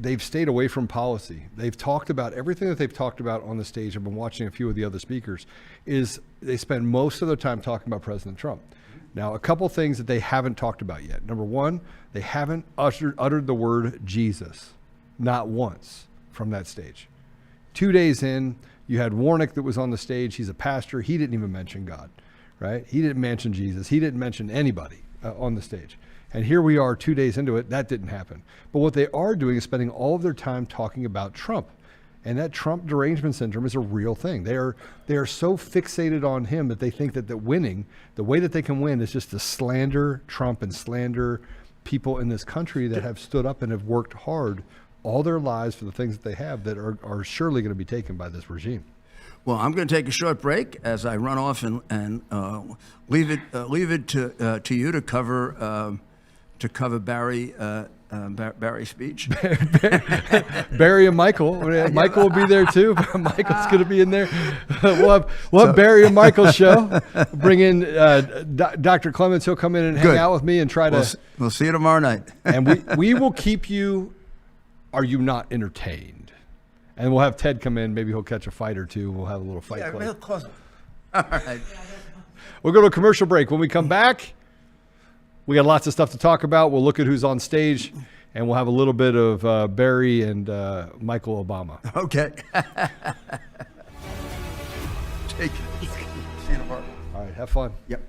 they've stayed away from policy. They've talked about everything that they've talked about on the stage. I've been watching a few of the other speakers. Is they spend most of their time talking about President Trump. Now, a couple things that they haven't talked about yet. Number one, they haven't uttered the word Jesus, not once from that stage. 2 days in. You had Warnock that was on the stage. He's a pastor. He didn't even mention God, right? He didn't mention Jesus. He didn't mention anybody on the stage. And here we are 2 days into it. That didn't happen. But what they are doing is spending all of their time talking about Trump. And that Trump derangement syndrome is a real thing. They are so fixated on him that they think that the way that they can win is just to slander Trump and slander people in this country that have stood up and have worked hard all their lives for the things that they have that are surely going to be taken by this regime. Well, I'm going to take a short break as I run off and leave it to you to cover Barry's speech. Barry and Michael. Michael will be there too. Michael's going to be in there. We'll have Barry and Michael's show. Bring in Dr. Clements. He'll come in and hang out with me and try to. We'll see you tomorrow night. And we will keep you. Are you not entertained? And we'll have Ted come in. Maybe he'll catch a fight or two. We'll have a little fight club. Real close. All right. We'll go to a commercial break. When we come back, we got lots of stuff to talk about. We'll look at who's on stage, and we'll have a little bit of Barry and Michael Obama. Okay. Take it. See you tomorrow. All right. Have fun. Yep.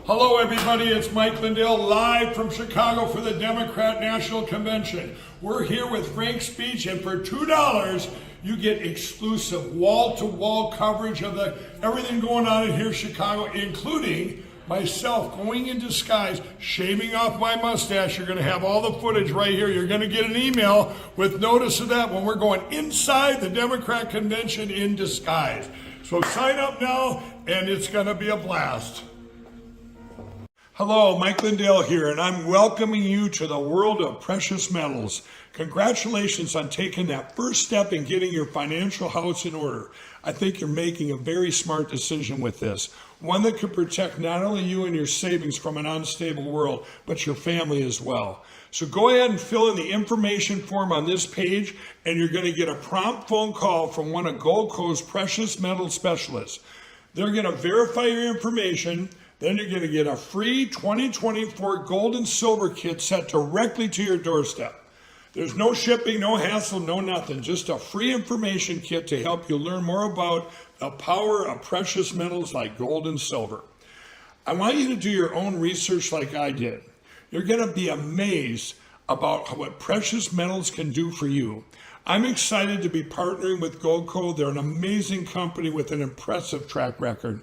Hello, everybody. It's Mike Lindell live from Chicago for the Democrat National Convention. We're here with Frank Speech, and for $2, you get exclusive wall-to-wall coverage of everything going on in here in Chicago, including myself going in disguise, shaving off my mustache. You're going to have all the footage right here. You're going to get an email with notice of that when we're going inside the Democrat Convention in disguise. So sign up now, and it's going to be a blast. Hello, Mike Lindell here, and I'm welcoming you to the world of precious metals. Congratulations on taking that first step in getting your financial house in order. I think you're making a very smart decision with this, one that could protect not only you and your savings from an unstable world, but your family as well. So go ahead and fill in the information form on this page, and you're going to get a prompt phone call from one of Gold Coast's precious metal specialists. They're going to verify your information. Then you're going to get a free 2024 gold and silver kit sent directly to your doorstep. There's no shipping, no hassle, no nothing. Just a free information kit to help you learn more about the power of precious metals like gold and silver. I want you to do your own research like I did. You're going to be amazed about what precious metals can do for you. I'm excited to be partnering with Goldco. They're an amazing company with an impressive track record.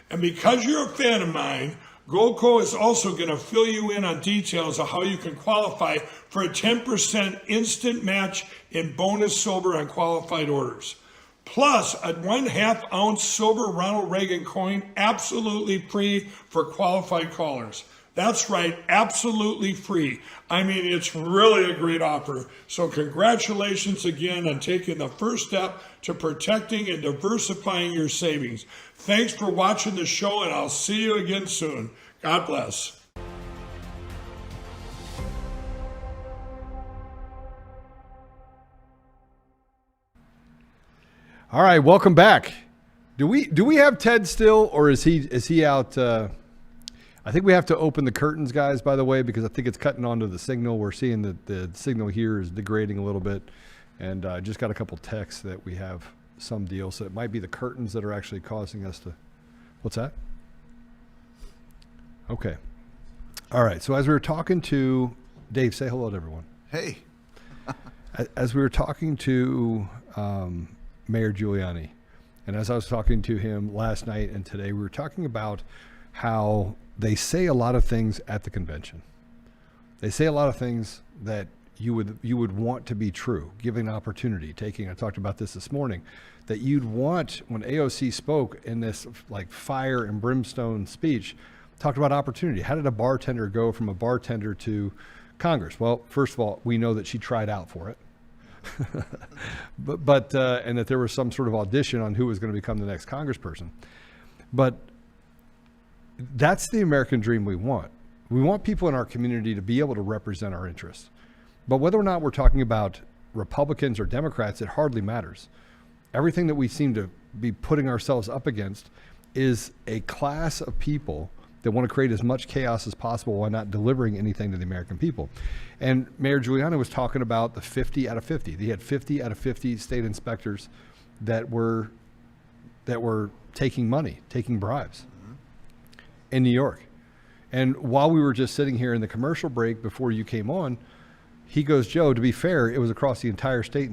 And because you're a fan of mine, Goldco is also going to fill you in on details of how you can qualify for a 10% instant match in bonus silver on qualified orders. Plus a 1/2 ounce silver Ronald Reagan coin absolutely free for qualified callers. That's right, absolutely free. I mean, it's really a great offer. So congratulations again on taking the first step to protecting and diversifying your savings. Thanks for watching the show, and I'll see you again soon. God bless. All right, welcome back. Do we have Ted still, or is he out? I think we have to open the curtains, guys, by the way, because I think it's cutting onto the signal. We're seeing that the signal here is degrading a little bit. And I just got a couple texts that we have some deal. So it might be the curtains that are actually causing us to... What's that? Okay. All right. So as we were talking to... Dave, say hello to everyone. Hey. As we were talking to Mayor Giuliani, and as I was talking to him last night and today, we were talking about how they say a lot of things at the convention. They say a lot of things that you would want to be true, given opportunity, I talked about this morning, that you'd want, when AOC spoke in this like fire and brimstone speech, talked about opportunity. How did a bartender go from a bartender to Congress? Well, first of all, we know that she tried out for it. but and that there was some sort of audition on who was going to become the next congressperson. But that's the American dream we want. We want people in our community to be able to represent our interests. But whether or not we're talking about Republicans or Democrats, it hardly matters. Everything that we seem to be putting ourselves up against is a class of people that want to create as much chaos as possible while not delivering anything to the American people. And Mayor Giuliani was talking about the 50 out of 50. They had 50 out of 50 state inspectors that were taking money, taking bribes. in New York. And while we were just sitting here in the commercial break before you came on, he goes, Joe, to be fair, it was across the entire state.